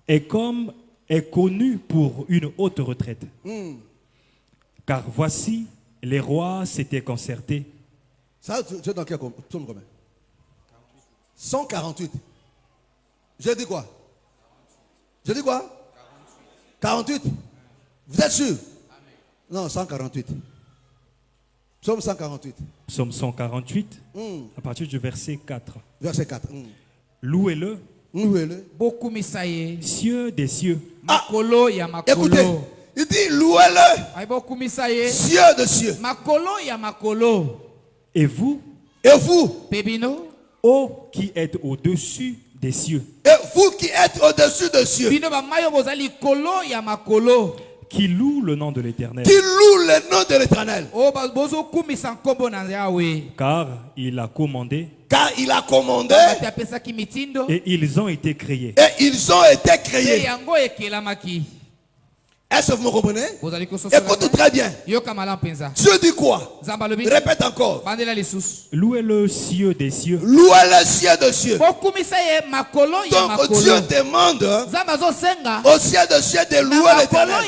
est connu pour une haute retraite. Car voici, les rois s'étaient concertés. Ça, tu es dans quel psaume combien? 148. Je dis quoi? 48. Vous êtes sûr? Non, 148. Psaume 148. Psaume 148, à partir du verset 4. Verset 4. Louez-le. Beaucoup misaye. Cieux des cieux. Makolo ya makolo. Écoutez, il dit louez-le. Beaucoup misaye. Cieux de cieux. Makolo ya makolo. Et vous, Pebino, ô qui êtes au-dessus des cieux. Et vous qui êtes au-dessus des cieux. Bino ba mayo bozali kolo ya makolo. Qui loue le nom de l'Éternel. Qui loue le nom de l'Éternel. Oh bozo kumisa nkombo na Yahweh. Car il a commandé. Et ils ont été créés. Est-ce que vous me comprenez? Écoute très bien. Dieu dit quoi? Répète encore. Louez le cieux des cieux. Louez le cieux des cieux. Donc Dieu demande au ciel des cieux de louer l'Éternel.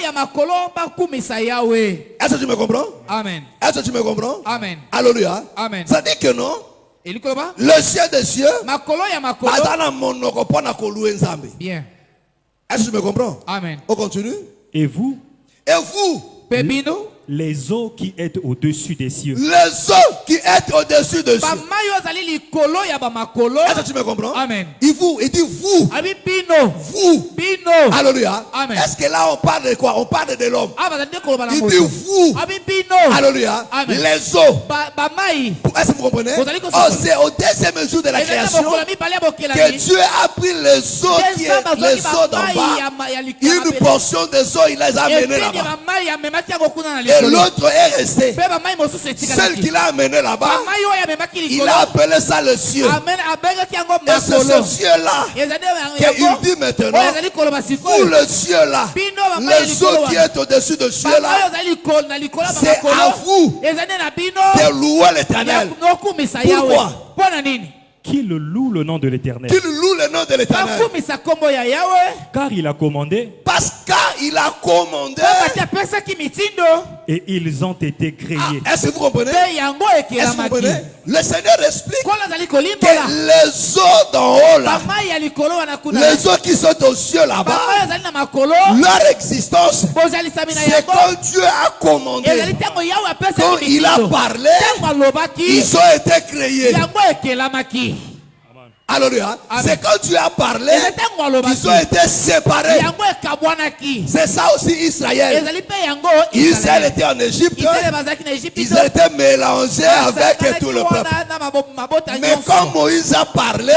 Est-ce que tu me comprends? Amen. Est-ce que tu me comprends? Amen. Alléluia. Amen. Ça dit que non. Le ciel des cieux. Bien. Est-ce que tu me comprends? Amen. On continue. Et vous, les eaux qui êtes au-dessus des cieux. Les eaux qui êtes au-dessus des cieux. Est-ce que tu me comprends? Amen. Il dit vous. Vous. Alléluia. Est-ce que là on parle de quoi? On parle de l'homme. Il dit vous. Alléluia. Les eaux. Est-ce que vous comprenez? Oh, c'est au deuxième jour de la création que Dieu a pris les eaux qui est les eaux d'en bas. Une portion des eaux, il les a amenées là-bas. Et l'autre est resté. Celle qu'il a amené là-bas, il a appelé ça le ciel. Et c'est ce ciel-là qu'il dit maintenant, pour le ciel-là, les eaux qui est au-dessus de ciel-là, c'est à vous de louer l'Éternel. Pourquoi? Qu'il loue le nom de l'Éternel. Qu'il loue le nom de l'Éternel. Car il a commandé. Parce qu'il a commandé. et ils ont été créés. Est-ce que vous comprenez? Est-ce que vous comprenez? Le Seigneur explique que les eaux d'en haut là, les eaux qui sont aux cieux là-bas, leur existence, c'est quand Dieu a commandé, quand il a parlé, ils ont été créés. Alléluia. C'est quand Dieu a parlé qu'ils ont été séparés. C'est ça aussi Israël. Israël était en Égypte. Ils étaient mélangés avec tout le peuple. Mais quand Moïse a parlé,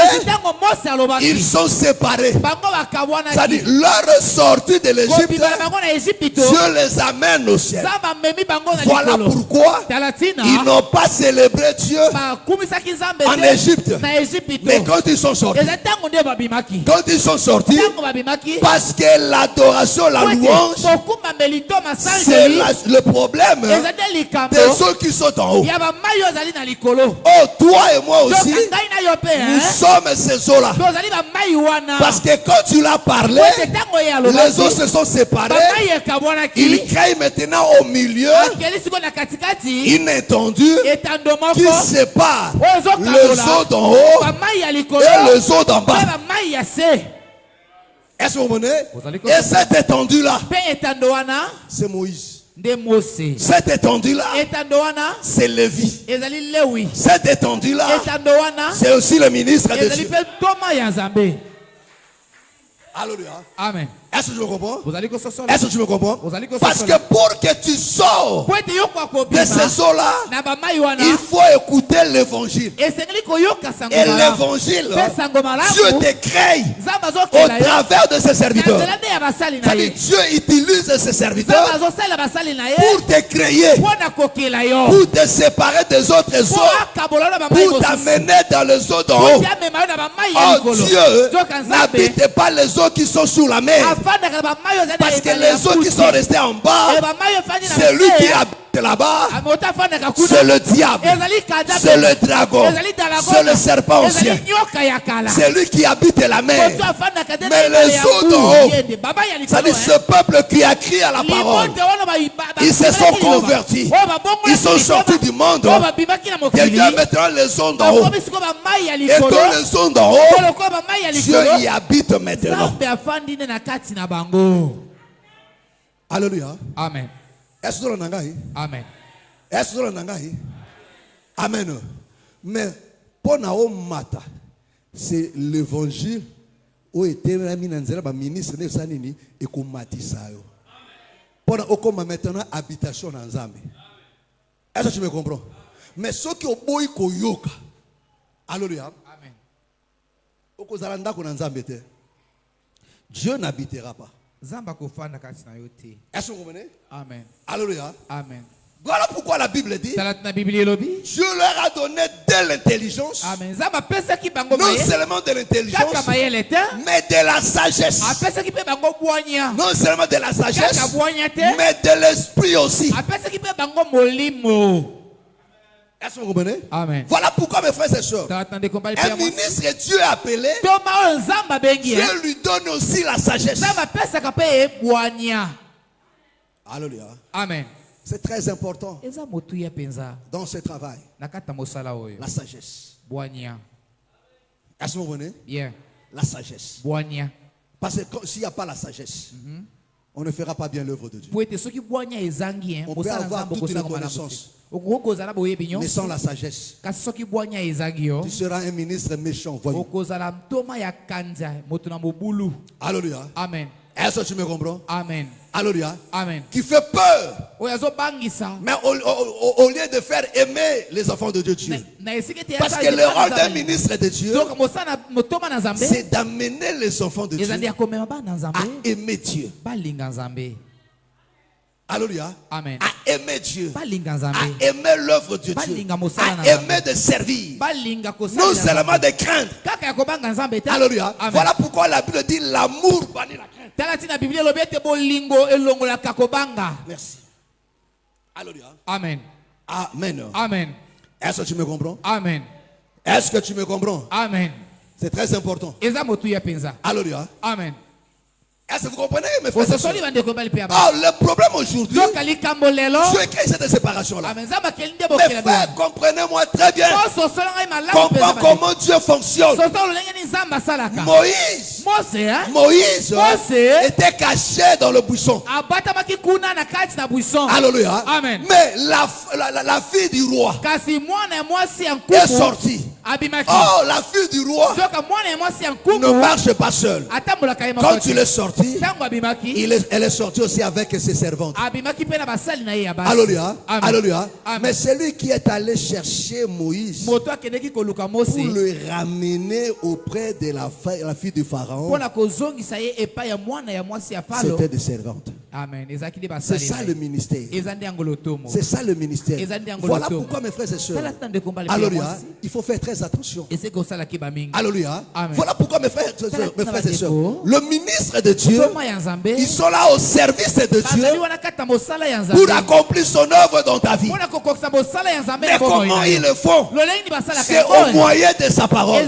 ils sont séparés. C'est-à-dire leur sortie de l'Égypte, Dieu les amène au ciel. Voilà pourquoi ils n'ont pas célébré Dieu en Égypte. Mais quand ils sont sortis, parce que l'adoration, la louange, c'est le problème des ceux qui sont en haut. Oh, toi et moi aussi, nous sommes ces eaux-là. Parce que quand tu l'as parlé, les eaux se sont séparées. Il crée maintenant au milieu une étendue qui sépare les eaux d'en haut et les eaux d'en bas. Est-ce que vous comprenez? Et cette étendue-là, c'est Moïse. Cette étendue-là, c'est Lévi. Cette étendue-là, c'est aussi le ministre de Dieu. Alléluia. Amen. Est-ce que je me comprends? Est-ce que tu me comprends? Parce que pour que tu sors de ces eaux-là, il faut écouter l'évangile. Et l'évangile, Dieu te crée au travers de ses serviteurs. C'est-à-dire Dieu utilise ses serviteurs pour te créer, pour te séparer des autres eaux, pour t'amener dans les eaux d'en haut. Oh, Dieu n'habite pas les eaux qui sont sous la mer. Parce que les eaux qui sont restées en bas, c'est lui qui habite là-bas, c'est le diable, c'est le dragon, c'est le serpent ancien, c'est lui qui habite la mer. Mais les eaux d'en haut, c'est-à-dire ce peuple qui a crié à la parole, ils se sont convertis, ils sont sortis du monde, devient maintenant les eaux d'en haut. Et dans les eaux d'en haut, Dieu y habite maintenant. Alléluia. Amen. Est-ce que Amen. Est-ce que Amen. Mais pour nous mata, c'est l'évangile où était la ministre de Sanini et qu'on matisse. Pour nous maintenant habitation en Zambie. Est-ce que tu me comprends? Mais ceux qui ont boy koyoka. Alléluia. Amen. Okozalanda ko en Zambie. Dieu n'habitera pas. Est-ce que vous comprenez? Amen. Alléluia. Amen. Voilà pourquoi la Bible dit Dieu leur a donné de l'intelligence. Amen. Non seulement de l'intelligence, mais de la sagesse. Non seulement de la sagesse, mais de l'esprit aussi. Est-ce que vous comprenez? Amen. Voilà pourquoi mes frères et sœurs, un ministre que Dieu a appelé, Dieu lui donne aussi la sagesse. Alléluia. Amen. C'est très important dans ce travail. La sagesse. Est-ce que vous comprenez? Yeah. La sagesse. Parce que s'il n'y a pas la sagesse, on ne fera pas bien l'œuvre de Dieu. On peut avoir toute une connaissance, mais sans la sagesse, tu seras un ministre méchant. Alléluia. Amen. Est-ce que tu me comprends? Amen. Alléluia. Amen. Qui fait peur. Mais au lieu de faire aimer les enfants de Dieu. Parce que le rôle d'un ministre de Dieu, c'est d'amener les enfants de Dieu à aimer Dieu. Alléluia. Amen. À aimer Dieu. À aimer l'œuvre de Dieu. À aimer de servir. Non seulement de craindre. Alléluia. Voilà pourquoi la Bible dit l'amour bannit la crainte. Merci. Alléluia. Amen. Amen. Amen. Est-ce que tu me comprends? Amen. Est-ce que tu me comprends? Amen. C'est très important. Alléluia. Amen. Est-ce que vous comprenez, mes frères et sœurs? Oh, le problème aujourd'hui, c'est qu'il y a cette séparation-là. Mes frères, comprenez-moi très bien. Comprends comment Dieu fonctionne. Moïse était caché dans le buisson. Alléluia. Amen. Mais la fille du roi est sortie. Oh, la fille du roi ne marche pas seule. Quand il est sorti, elle est sortie aussi avec ses servantes. Alléluia. Alléluia. Mais celui qui est allé chercher Moïse pour le ramener auprès de la fille du pharaon, c'était des servantes. Amen. C'est ça le ministère. C'est ça le ministère. Voilà pourquoi, mes frères et sœurs, alléluia, il faut faire très attention. Alléluia. Voilà pourquoi, mes frères et sœurs, le ministre de Dieu, ils sont là au service de Dieu pour accomplir son œuvre dans ta vie. Mais comment ils le font? C'est au moyen de sa parole.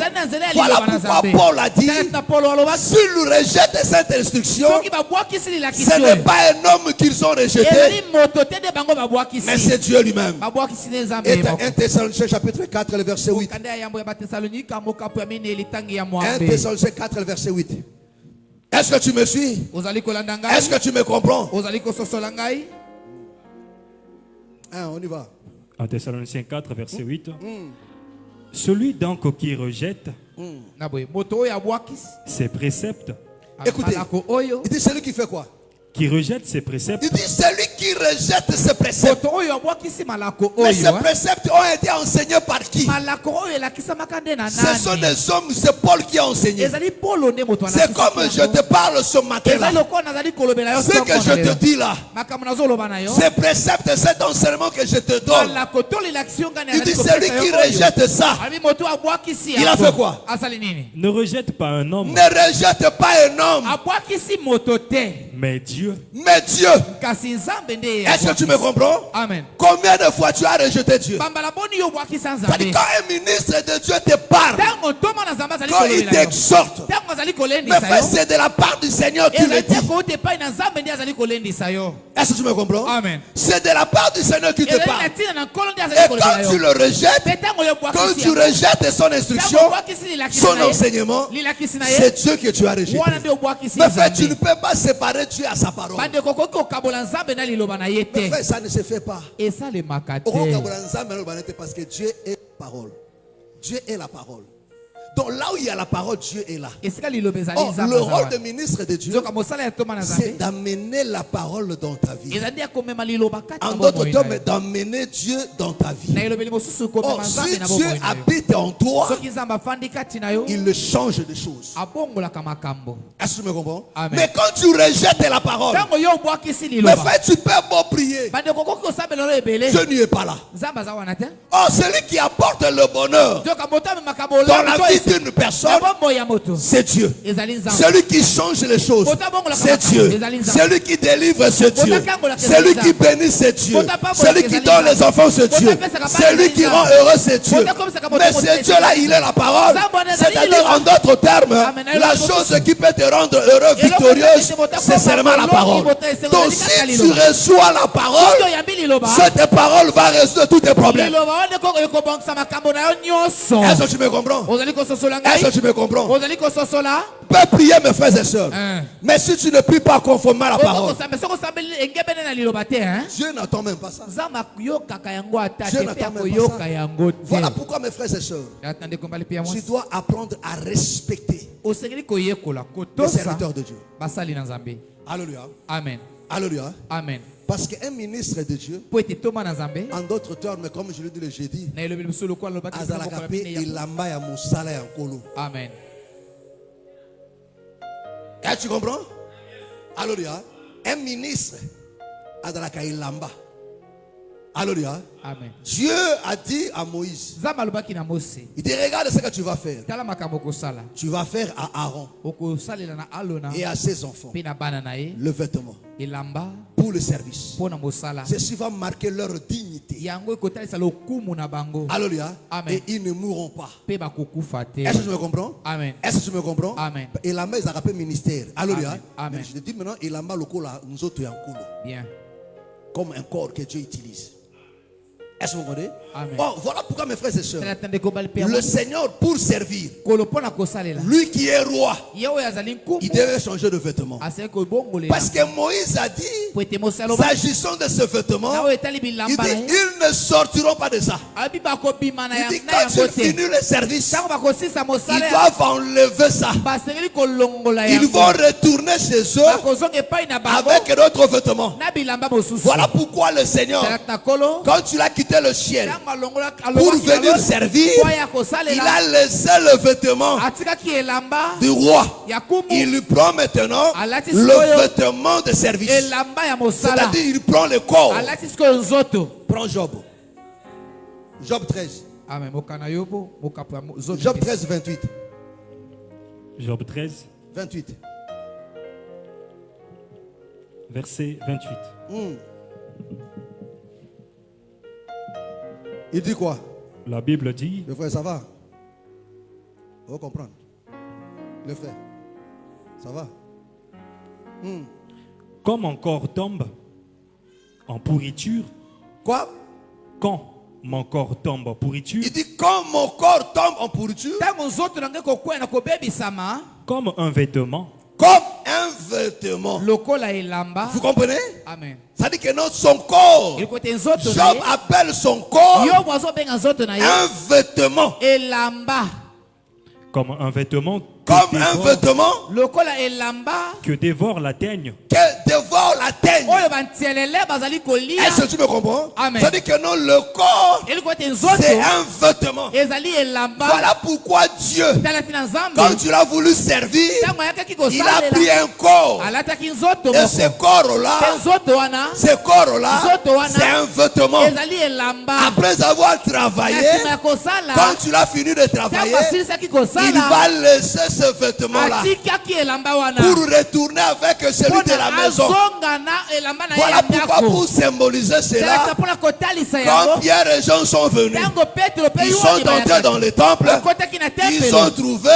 Voilà pourquoi Paul a dit, s'il rejette cette instruction, ce n'est pas un homme qu'ils ont rejeté, mais c'est Dieu lui-même. Et 1 Thessaloniciens chapitre 4, le verset 8. 1 Thessaloniciens 4, le verset 8. Est-ce que tu me suis? Est-ce que tu me comprends? On y va. 1 Thessaloniciens 4, verset 8. Celui donc qui rejette ses préceptes. Écoutez, il dit celui qui fait quoi? Qui rejette ses préceptes. Il dit celui qui rejette ses préceptes. Mais ces préceptes ont été enseignés par qui? Ce sont des hommes, c'est Paul qui a enseigné. C'est comme je te parle ce matin-là. Ce que je te dis là, ces préceptes, cet enseignement que je te donne, il dit celui qui rejette ça, il a fait quoi? Ne rejette pas un homme. Ne rejette pas un homme, mais Dieu. Mais Dieu. Est-ce que tu me comprends? Amen. Combien de fois tu as rejeté Dieu? C'est-à-dire quand un ministre de Dieu te parle, quand il t'exhorte, mais frère, c'est de la part du Seigneur qui le dit. Est-ce que tu me comprends? Amen. C'est de la part du Seigneur qui te parle. Et quand tu le rejettes, quand tu rejettes son instruction, son enseignement, c'est Dieu que tu as rejeté. Mais frère, tu ne peux pas séparer Dieu à sa parole. Mais frère, ça ne se fait pas. Parce que Dieu est parole. Dieu est la parole. Donc là où il y a la parole, Dieu est là. Oh, le rôle de ministre de Dieu, c'est d'amener la parole dans ta vie. En d'autres termes, d'amener Dieu dans ta vie. Oh, si Dieu habite en toi, il le change de choses. Est-ce que tu me comprends? Mais quand tu rejettes la parole, mais frère, tu peux beau prier, Dieu n'y est pas là. Oh, celui qui apporte le bonheur dans la vie d'une personne, c'est Dieu. Celui qui change les choses, c'est Dieu. Celui qui délivre, c'est Dieu. Celui qui bénit, c'est Dieu. Celui qui donne les enfants, c'est Dieu. Celui qui rend heureux, c'est Dieu. Mais ce Dieu-là, il est la parole. C'est-à-dire, en d'autres termes, la chose qui peut te rendre heureux, victorieuse, c'est seulement la parole. Donc si tu reçois la parole, cette parole va résoudre tous tes problèmes. Est-ce que tu me comprends? Est-ce que tu me comprends? Tu peux prier, mes frères et sœurs. Mais si tu ne pries pas conformément à la parole, Dieu n'attend même pas ça. Dieu n'attend même pas ça. Voilà pourquoi, mes frères et sœurs, tu dois apprendre à respecter les serviteurs de Dieu. Alléluia. Amen. Alléluia. Amen. Parce qu'un ministre de Dieu, en d'autres termes, comme je l'ai dit le jeudi, Amen. Et tu comprends? Alléluia. Un ministre, Adalaka Ilamba. Alléluia. Amen. Dieu a dit à Moïse, il dit regarde ce que tu vas faire. Tu vas faire à Aaron et à ses enfants le vêtement pour le service. Ceci va marquer leur dignité. Alléluia. Amen. Et ils ne mourront pas. Est-ce que tu me comprends? Amen. Est-ce que tu me comprends? Amen. Et la main, ils appellent ministère. Alléluia. Amen. Mais je te dis maintenant, il a mal au col, nous autres, bien. Comme un corps que Dieu utilise. Est-ce que vous comprenez? Amen. Oh, voilà pourquoi mes frères et sœurs, le Seigneur pour servir, lui qui est roi, il devait changer de vêtement. Parce que Moïse a dit, s'agissant de ce vêtement, il dit, ils ne sortiront pas de ça. Il dit, quand ils finissent le service, ils doivent enlever ça. Ils vont retourner chez eux avec d'autres vêtements. Voilà pourquoi le Seigneur, quand tu l'as quitté le ciel pour venir servir, il a laissé le vêtement du roi. Il lui prend maintenant le vêtement de service. C'est-à-dire il prend le corps. Prends Job. Job 13. Job 13, 28. Job 13. 28. Verset 28. Il dit quoi? La Bible dit... Le frère, ça va? On va comprendre. Le frère, ça va? Comme mon corps tombe en pourriture. Quoi? Quand mon corps tombe en pourriture. Il dit quand mon corps tombe en pourriture. Comme un vêtement. Comme un vêtement. Vous comprenez? Amen. Ça dit que non, son corps, Job appelle son corps un vêtement. Comme un vêtement. Comme un vêtement que dévore la teigne. Que dévore la teigne. Est-ce que tu me comprends? Amen. Ça dit que non, le corps, c'est un vêtement. Voilà pourquoi Dieu, quand tu l'as voulu servir, il a pris un corps. Et ce corps-là, c'est un vêtement. Après avoir travaillé, quand tu l'as fini de travailler, il va laisser ce vêtement-là pour retourner avec celui de la maison. Voilà pourquoi, pour symboliser cela, quand Pierre et Jean sont venus, ils sont entrés dans le temple, ils ont trouvé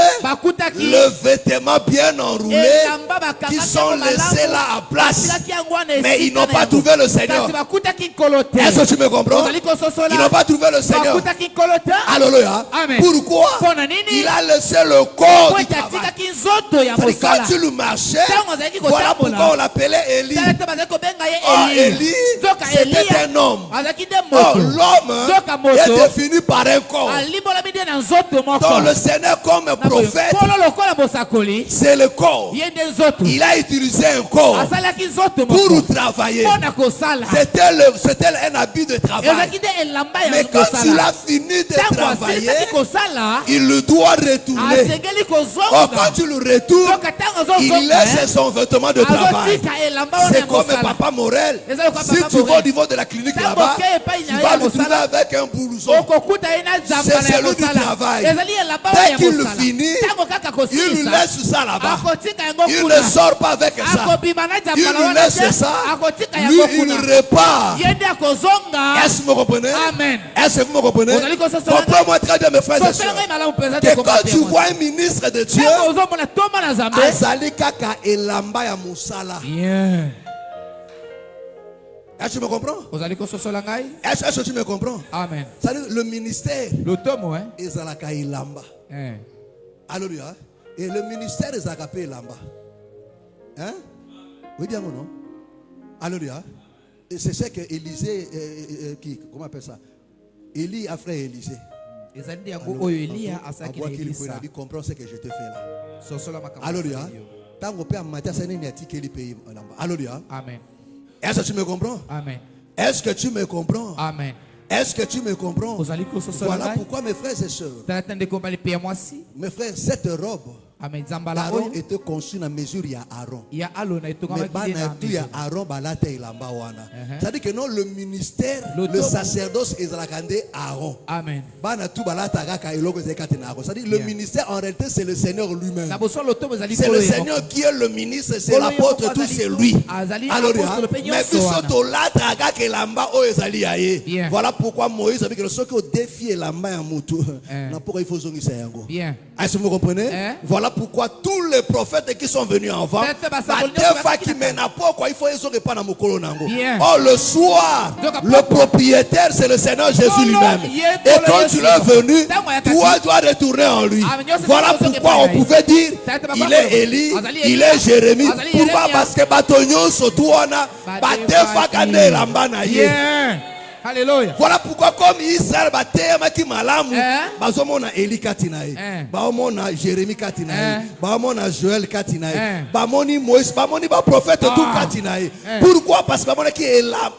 le vêtement bien enroulé, qui sont laissés là à place, mais ils n'ont pas trouvé le Seigneur. Est-ce que tu me comprends? Ils n'ont pas trouvé le Seigneur. Alléluia. Pourquoi? Il a laissé le corps du travail. Quand tu le marchais, voilà pourquoi on l'appelait Élie. Oh, Élie, c'était un homme. Oh, l'homme est défini par un corps. Donc le Seigneur comme prophète, c'est le corps. Il a utilisé un corps pour travailler. C'était un habit de travail. Mais quand tu l'as fini de travailler, il le doit retourner. Oh, quand tu le retournes, il laisse son vêtement de travail. C'est comme Papa Morel. Si tu vas au niveau de la clinique là-bas, tu vas le trouver avec un blouson. C'est celui du travail. Dès qu'il le finit, il laisse ça là-bas. Il ne sort pas avec ça. Il lui laisse ça. Lui, il repart. Est-ce que vous me comprenez? Est-ce que vous me comprenez? Comprends-moi très bien, mes frères et sœurs, que quand tu vois un ministre de Dieu, azali kaka elamba ya musala. Est-ce que tu me comprends? Est-ce que tu me comprends? Amen. Le ministère, ezalaka elamba. Alléluia. Et le ministère ezalaka pe elamba. Hein? Oui bien ou non? Alléluia. Et c'est ce que Élisée, comment on appelle ça? Élie a fait Élisée. Il comprend ce que je te fais là. Alléluia. Alléluia. Amen. Est-ce que tu me comprends? Amen. Est-ce que tu me comprends? Amen. Est-ce que tu me comprends? Voilà pourquoi mes frères et sœurs, mes frères, cette robe Aaron était conçu dans la mesure il y a Aaron. Mais il y a Aaron balate ilamba wana. C'est-à-dire que non, le ministère, le sacerdoce est Aaron. Amen. C'est-à-dire le ministère en réalité c'est le Seigneur lui-même. C'est le Seigneur qui est le ministre, c'est l'apôtre, tout c'est lui. Mais voilà pourquoi Moïse a dit que ceux qui ont défié la main à Moutou, pourquoi il faut zongi ça yango. Est-ce que vous comprenez? Voilà pourquoi tous les prophètes qui sont venus avant, oh, le soir, le propriétaire c'est le Seigneur Jésus lui-même. Et quand tu l'as venu, toi dois retourner en lui. Voilà pourquoi on pouvait dire il est Élie, il est Jérémie. Pourquoi? Parce que Batonio Sotuana, Batefakane Lambana. Alléluia. Voilà pourquoi comme Israël batema ki malamu bazomona Eli katinae baomona Jérémie katinae baomona Joël katinae bamoni Moïse bamoni ba prophète tout katinae. Pourquoi? Parce que bamona ki Elam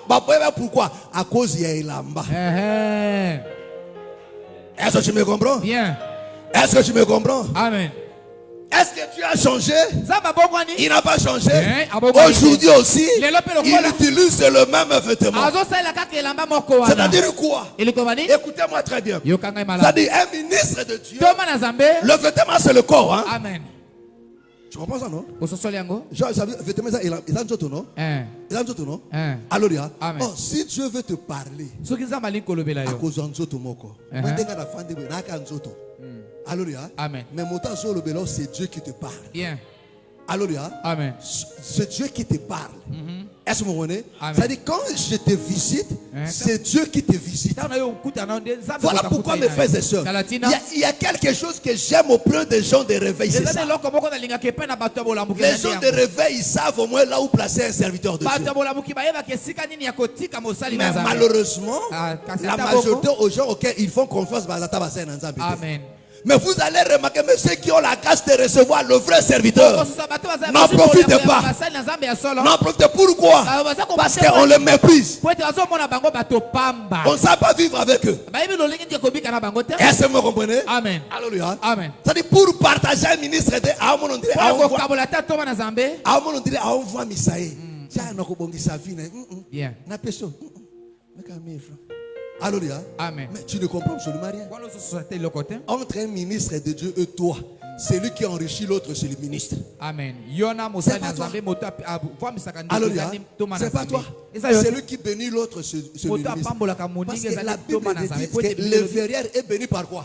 pourquoi? À cause il y a Elamba. Est-ce que tu me comprends? Bien. Est-ce que tu me comprends? Amen. Est-ce que tu as changé? Il n'a pas changé. Aujourd'hui aussi, il utilise le même vêtement. C'est-à-dire quoi? Écoutez-moi très bien. C'est-à-dire un ministre de Dieu, le vêtement c'est le corps. Hein? Amen. Tu comprends ça, non? Genre, le vêtement, il a un autre, non? Il a un autre, non? Alléluia. Oh, si Dieu veut te parler, à cause d'un autre moko, alléluia. Amen. Mais mon temps sur le bélo, c'est Dieu qui te parle. Bien. Alléluia. Amen. C'est Dieu qui te parle. Est-ce que vous comprenez? C'est-à-dire quand je te visite, c'est Dieu qui te visite. Voilà pourquoi mes frères et sœurs, il y a quelque chose que j'aime au plus des gens de réveil, c'est ça. Les gens de réveil, ils savent au moins là où placer un serviteur de Dieu. Mais malheureusement, la majorité aux gens auxquels ils font confiance, amen. Mais vous allez remarquer, mais ceux qui ont la grâce de recevoir le vrai serviteur n'en profitent pas. N'en profitent pourquoi? Parce qu'on les méprise. On ne sait pas vivre avec eux. Est-ce que vous comprenez? Amen. Alléluia. Amen. C'est-à-dire pour partager un ministre de envoie Misaï. Alléluia. Amen. Mais tu ne comprends absolument rien. Entre un ministre de Dieu et toi, celui qui enrichit l'autre, c'est le ministre. Amen. C'est pas toi. Alléluia. C'est pas toi. Celui qui bénit l'autre, c'est le ministre. Parce que la Bible dit que le verrière est béni par quoi?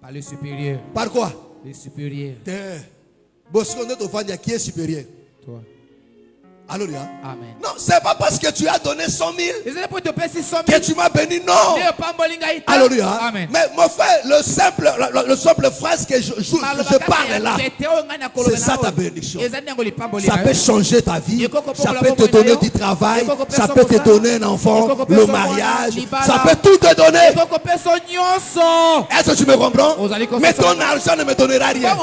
Par le supérieur. Par quoi? Le supérieur. Qui est supérieur? Toi. Alléluia. Amen. Non, c'est pas parce que tu as donné 100 000 que tu m'as béni, non. Alléluia. Amen. Mais mon frère, le simple phrase que je parle là, c'est ça ta bénédiction. Ça peut changer ta vie, ça peut te donner du travail, ça peut te donner un enfant, le mariage, ça peut tout te donner. Est-ce que tu me comprends? Mais ton argent ne me donnera rien.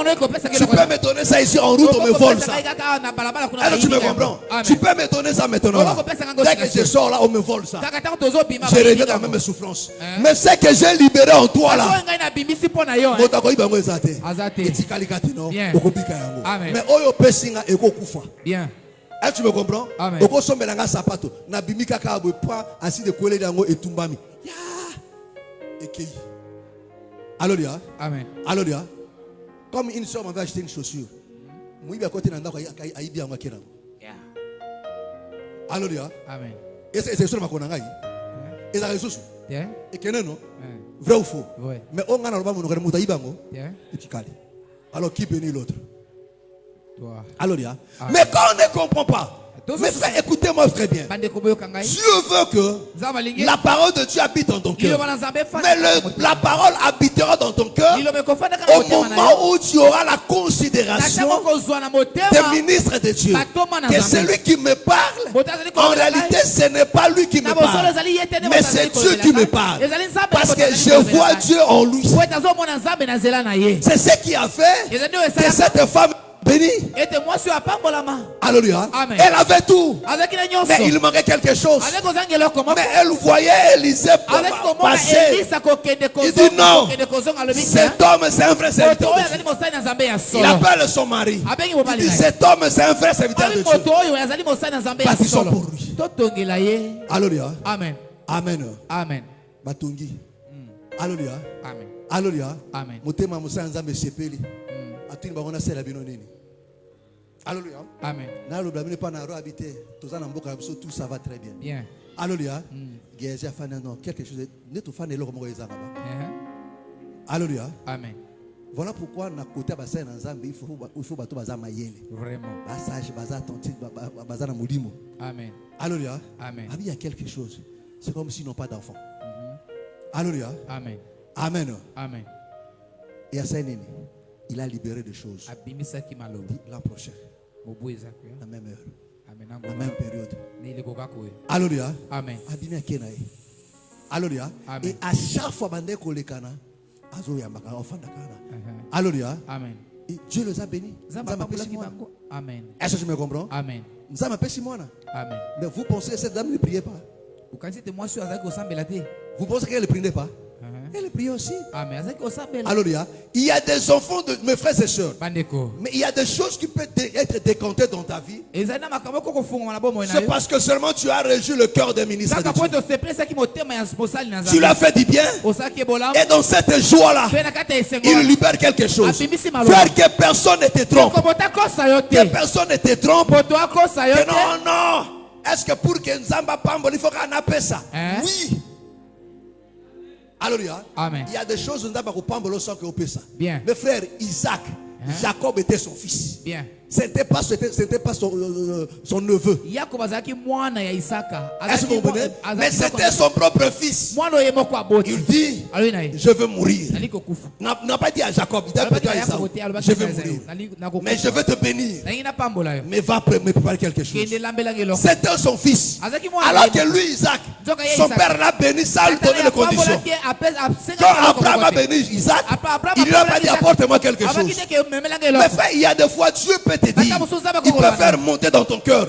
Tu peux me donner ça ici en route, on me vole ça. Est-ce que tu me comprends? Tu peux me donner ça maintenant là. Dès que je sors là, on me vole ça. Je reviens dans la même souffrance. Mais ce que j'ai libéré en toi là, mais oyo pesinga eko kufa. Bien. Est-ce que tu me comprends? Oko sombelanga sapato na bimika ka bo point ainsi de coller dango etumbami. Ya. Ekei. Alléluia. Amen. Alléluia. Comme une soeur m'avait acheté une chaussure. Moi bien côté nanda ko aibi yango akena. Alléluia. Amen. Et c'est sur ma konangai. Et la ressource. Et que non. Vrai ou faux? Mais on a normalement mon remuta ibango. Et tu cales. Alors qui bénit l'autre? Toi. Alléluia. Mais quand on ne comprend pas, mes frères, écoutez-moi très bien. Dieu veut que la parole de Dieu habite dans ton cœur. Mais la parole habitera dans ton cœur au moment où tu auras la considération des ministres de Dieu. Que celui qui me parle, en réalité, ce n'est pas lui qui me parle, mais c'est Dieu qui me parle. Parce que je vois Dieu en lui. C'est ce qui a fait que cette femme béni. Alléluia. Amen. Elle avait tout. Mais il manquait quelque chose. Mais elle voyait Élisée passer. Il dit non. Cet homme c'est un vrai serviteur de Dieu. Il appelle son mari. Il dit cet homme c'est un vrai serviteur de Dieu. Bâtissons pour lui. Alléluia. Amen. Amen. Amen. Batungi. Alléluia. Amen. Alléluia. Amen. Motema musa nzambe sepeli. Atuni bangona sela bino nini. Alléluia. Amen. Na lo blamine pa na ro habiter. Tozana mboka biso tout ça va très bien. Bien. Alléluia. Géza fana non quelque chose ne to fana eloko moko ezaka ba. Alléluia. Amen. Voilà pourquoi na côté bassin na nzambe il faut bato baza mayele. Vraiment. Ba sage baza attentif baza na molimo. Amen. Alléluia. Amen. Il y a quelque chose. C'est comme s'ils n'ont pas d'enfant. Alléluia. Amen. Amen. Amen. Et à Saint-Néni, il a libéré des choses. L'an prochain, la même heure, la même période. Alléluia. Amen. Alléluia. Et à chaque fois, alléluia. Amen. Et Dieu les a bénis. Amen. Est-ce que je me comprends? Amen. Amen. Mais vous pensez que cette dame ne priait pas? Vous pensez qu'elle ne priait pas? Elle prie aussi. Alléluia. Il y a des enfants de mes frères et sœurs. Mais il y a des choses qui peuvent être décomptées dans ta vie. C'est parce que seulement tu as réjoui le cœur des ministres de Dieu. Tu l'as fait du bien. Et dans cette joie-là, il libère quelque chose. Faire que personne ne te trompe. Que personne ne te trompe. Que non, non. Est-ce que pour que Nzamba Pambo, il faut qu'on appelle ça? Oui. Alléluia. Amen. Il y a des choses où on ne pas que ça. Bien. Mes frères, Isaac, Jacob était son fils. Bien. C'était pas son neveu. Est-ce que vous comprenez? Mais c'était son propre fils. Il dit, je veux mourir. N'a pas dit à Jacob, il a dit à Isaïe, je veux mourir. Mais je veux te bénir. Mais va me préparer quelque chose. C'était son fils. Alors que lui, Isaac, son père l'a béni sans lui donner les conditions. Quand Abraham a béni Isaac, il lui a pas dit apporte-moi quelque chose. Mais frère, il y a des fois Dieu peut te dire, il peut faire monter dans ton cœur.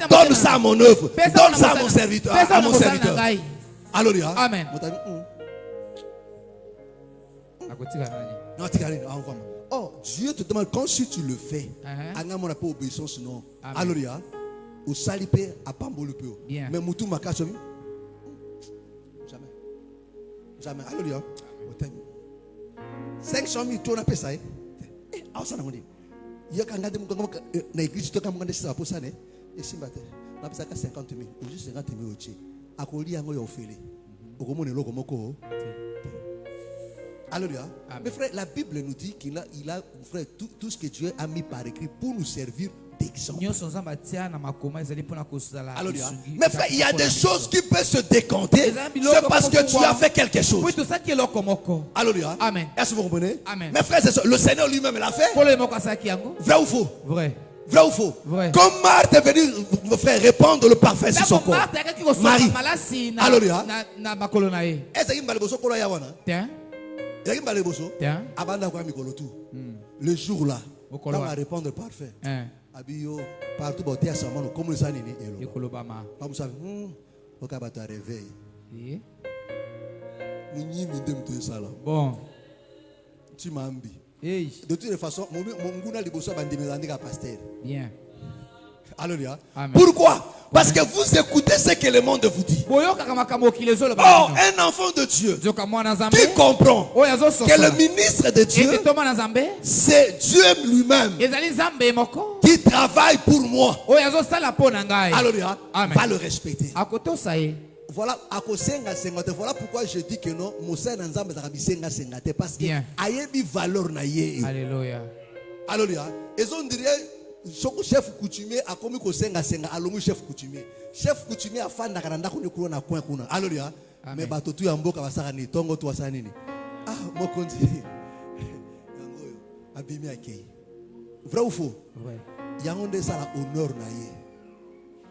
Donne ça à mon œuvre. Donne ça à mon serviteur. À mon serviteur. Alléluia. Amen. Oh, Dieu te demande quand si tu le fais, on n'a pas obéissance non. Alléluia. Au salipé à Pambolupe. Mais Moutou Makasomi. Jamais. Jamais. Alléluia. 500 000 tours on appelle ça. Ah, ça n'a pas dit. Il y a quand même na église to quand même ça pour ça né. Et si matin, na pesa ka 50 000, ou juste 50 000 ochi. Akoli yango yo fele. Okomone loko moko. Alléluia. Mes frères, la Bible nous dit qu'il a frère tout ce que Dieu a mis par écrit pour nous servir d'exemple. Alléluia. Mais frère, il y a des choses qui peuvent se décompter. C'est parce que tu as fait quelque chose. Alléluia. Amen. Est-ce que vous comprenez? Amen. Mes frères, le Seigneur lui-même l'a fait. Vrai ou faux? Vrai. Vrai ou faux? Vrai. Comme Marthe est venue, mon frère, répandre le parfum sur son corps. Marie. Alléluia. Est-ce qu'il m'a le jour là, on va répondre le parfum. Abio, partout, comme ça, comme ça, réveil. Bon. Tu m'as ambi. De toute façon, mon goût de pasteur. Bien. Alléluia. Amen. Pourquoi? Parce que vous écoutez ce que le monde vous dit. Oh, un enfant de Dieu qui comprend que le ministre de Dieu, c'est Dieu lui-même qui travaille pour moi. Alléluia. Va le respecter. Voilà, voilà pourquoi je dis que non, parce que ayebi valeur na ye. Alléluia. Alléluia. Et on dirait chef coutumier a commis ko senga alongu chef coutumier. Chef coutumier a fanda kananda ko nekuro na coin kuna. Alléluia. Mais bato tu yamboka basaka ni tongo tu asana nini. Ah, mokonzi. Yango abimi akei. Vrai ou faux? Vrai. Yango nde sala honneur na ye.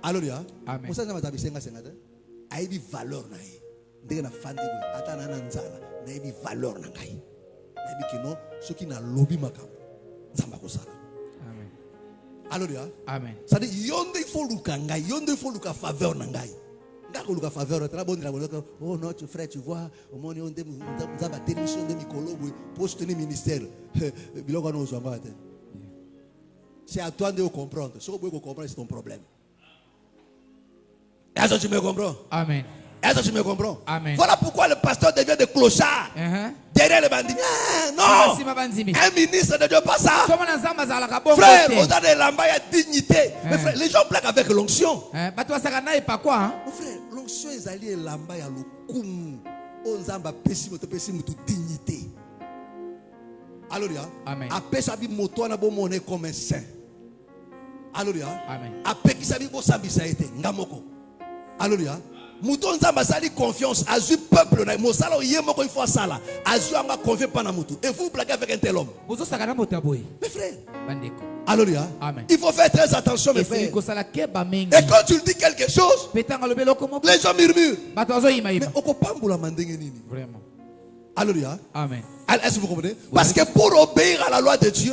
Alléluia. Amen. Musa na matabi senga te. Aibi valeur na ye. Ndenge na fandi boy ata na nzala na aibi valeur na ngai. Aibi kino soki na lobby makam. Nzamba ko sala. Amen. Alléluia. Amen. Ça dit, yonde il faut lukangai, yonde il faut luka faveur nangai. Ngako luka faveur, très bon la bonne. Oh non, tu frère, tu vois, au moins on nous a battu mission de Nicolo pour soutenir ministère. Biloko nous sommes battus. C'est à toi de comprendre. Si vous pouvez comprendre, c'est ton problème. Est-ce que tu me comprends? Amen. Est-ce que tu me comprends? Amen. Voilà pourquoi le pasteur devient des clochards. Derrière les bandits. Non! Un ministre ne dit pas ça. Frère, on a des lambaya dignité. Mais frère, les gens blaguent avec l'onction. Mon frère, l'onction est alliée lambaya le kum. On zamba pessimu dignité. Alléluia. Amen. Après ça, moto na bo monnaie comme un saint. Alléluia. Amen. Après qui sabi bo sambi ça été ngamoko. Alléluia. Mouton nzamba sali confiance azu peuple na mosala yemoko il faut sala azu anga confiance pana mutu et vous blaguez avec un tel homme. Mes frères. Bandeko. Alléluia. Amen. Il faut faire très attention mes frères. Et quand tu dis quelque chose, les gens murmurent. Mais okopambula mandenge nini? Vraiment. Alléluia. Amen. Est-ce que vous comprenez? Parce que pour obéir à la loi de Dieu,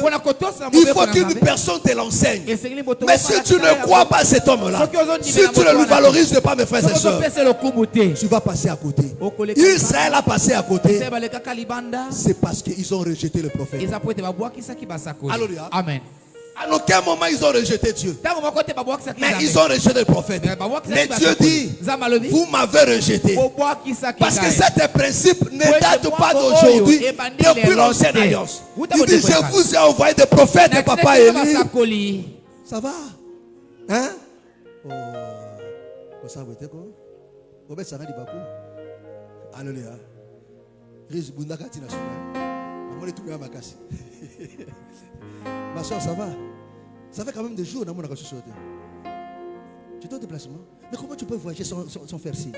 il faut qu'une personne te l'enseigne. Mais si tu ne crois pas à cet homme-là, si tu ne le valorises pas, mes frères et sœurs, tu vas passer à côté. Israël a passé à côté. C'est parce qu'ils ont rejeté le prophète. Alléluia. Amen. À aucun moment ils ont rejeté Dieu. Mais ils ont rejeté le prophète. Mais Dieu dit, vous m'avez rejeté. Parce que cet principe ne date pas d'aujourd'hui, depuis l'ancienne alliance. Il dit, je vous ai envoyé des prophètes, papa Élie. Ça va? Hein? Alléluia. Ma soeur, ça va? Ça fait quand même des jours dans mon association. Tu es en déplacement? Mais comment tu peux voyager sans faire ci?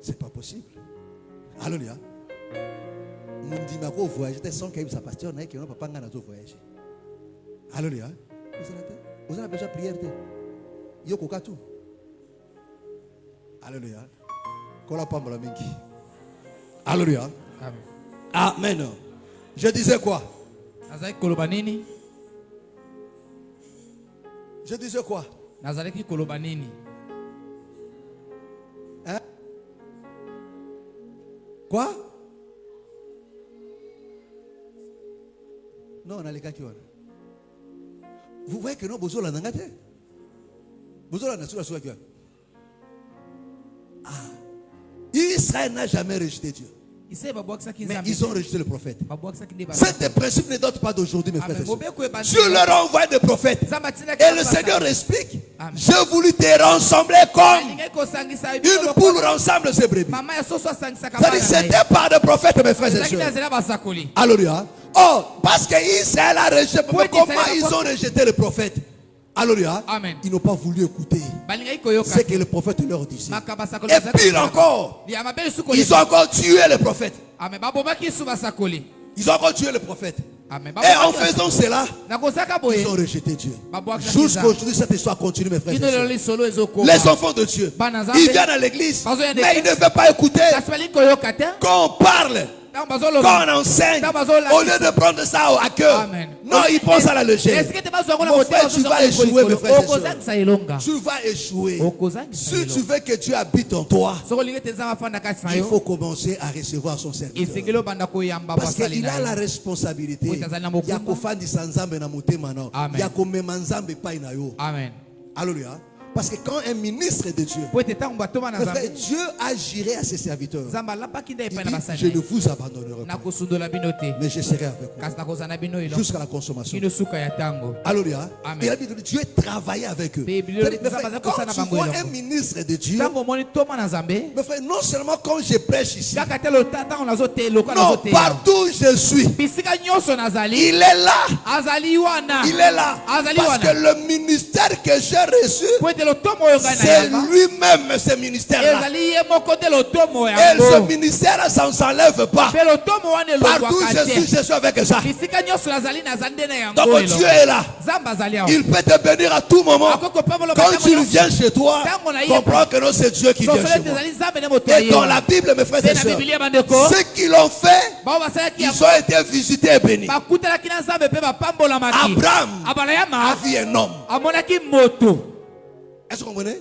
C'est pas possible. Alléluia. Mon dit, ma go voyage, sans qu'il y ait sa pasteur, qui n'a pas de voyager. Alléluia. Vous avez besoin de prière. Yoko tout. Alléluia. Alléluia. Amen. Je disais quoi? Je disais quoi? Hein? Quoi? Non, on a les gars qui ont. Vous voyez que non, Bozola n'a pas été. Bozola n'a pas été. Israël n'a jamais rejeté Dieu. Mais ils ont rejeté le prophète. Cet principe ne date pas d'aujourd'hui, mes frères et sœurs. Dieu leur a envoyé des prophètes. Et le Seigneur explique. Je voulais te rassembler comme une poule rassemble ses brebis. C'était par des prophètes, mes frères et sœurs. Alléluia. Oh, parce qu'Israël a rejeté. Comment ils ont rejeté le prophète? Alléluia. Amen. Ils n'ont pas voulu écouter ce que le prophète leur disait. Et pire encore, ils ont encore tué le prophète. Ils ont encore tué le prophète. Et en faisant cela, ils ont rejeté Dieu. Jusqu'à aujourd'hui, cette histoire continue, mes frères et sœurs. Les enfants de Dieu, ils viennent à l'église, mais ils ne veulent pas écouter. Quand on parle, quand on enseigne, au lieu de prendre ça à cœur, non, ils pensent à la légère. Mon frère, tu vas échouer, mes frères et sœurs. Tu vas échouer. Si tu veux que Dieu habite en toi, il faut commencer à recevoir son serviteur. Parce qu'il a la responsabilité. Amen. Alléluia. Parce que quand un ministre de Dieu, Dieu agirait à ses serviteurs. Il dit, je ne vous abandonnerai pas, mais je serai avec vous jusqu'à la consommation. Alléluia. Il a dit que Dieu travaillait avec eux. Quand tu vois un ministre de Dieu, mais frère, non seulement quand je prêche ici, non, partout où je suis, il est là. Il est là. Parce que le ministère que j'ai reçu C'est lui-même ce ministère-là. Et ce ministère, ça ne s'enlève pas. Partout je suis avec ça. Donc Dieu est là. Il peut te bénir à tout moment. Quand tu viens chez toi, comprends que non, c'est Dieu qui vient chez moi. Et dans la Bible, mes frères et sœurs, ceux qui l'ont fait, ils ont été visités et bénis. Abraham a vu un homme. Est-ce que vous comprenez?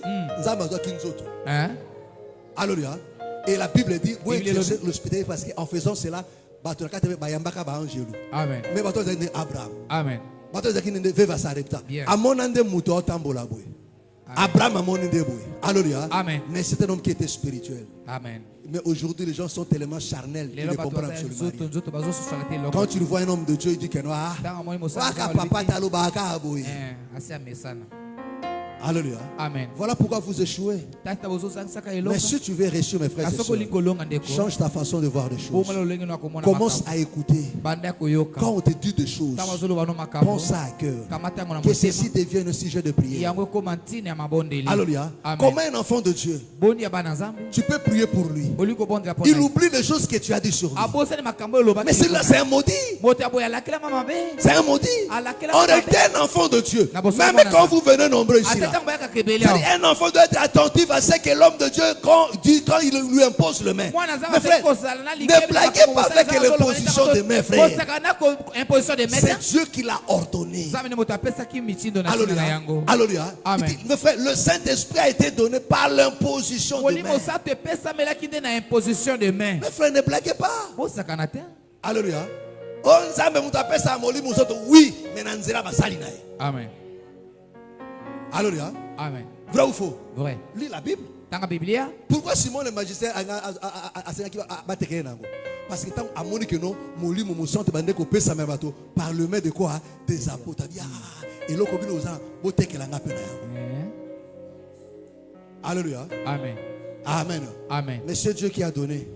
Alléluia. Et la Bible dit, oui, l'hospitalité parce qu'en faisant cela, Amen. mais Abraham. Amen. Abraham. Alléluia. Amen. Mais c'est un homme qui était spirituel. Amen. Mais aujourd'hui, les gens sont tellement charnels qu'ils ne comprennent absolument rien. Quand tu vois un homme de Dieu, il dit que non. Alléluia. Amen. Voilà pourquoi vous échouez. Mais si tu veux réussir, mes frères et sœurs, change ta façon de voir les choses. Commence à écouter. Quand on te dit des choses, pense à cœur. Que ceci devienne un sujet de prière. Alléluia. Comme un enfant de Dieu, tu peux prier pour lui. Il oublie les choses que tu as dit sur lui. Mais celui-là, c'est un maudit. C'est un maudit. On est un enfant de Dieu. Même quand vous venez nombreux ici, là, un enfant doit être attentif à ce que l'homme de Dieu quand il lui impose le main. Mes frères, ne blaguez pas avec l'imposition de mes frères. C'est Dieu qui l'a ordonné. Alléluia. Alléluia. Mes frères, le Saint-Esprit a été donné par l'imposition de main. Mes frères, ne blaguez pas. Alléluia. Oui, mais Amen. Alléluia. Amen. Vrai ou faux? Vrai. Lis la Bible. Pourquoi Simon le magistère a parce que tant à mon que non, mon lit, mon sang, par le main de quoi? Des apôtres. Et l'autre aux gens, beauté que la Alléluia. Amen. Amen. Amen. Mais c'est Dieu qui a donné,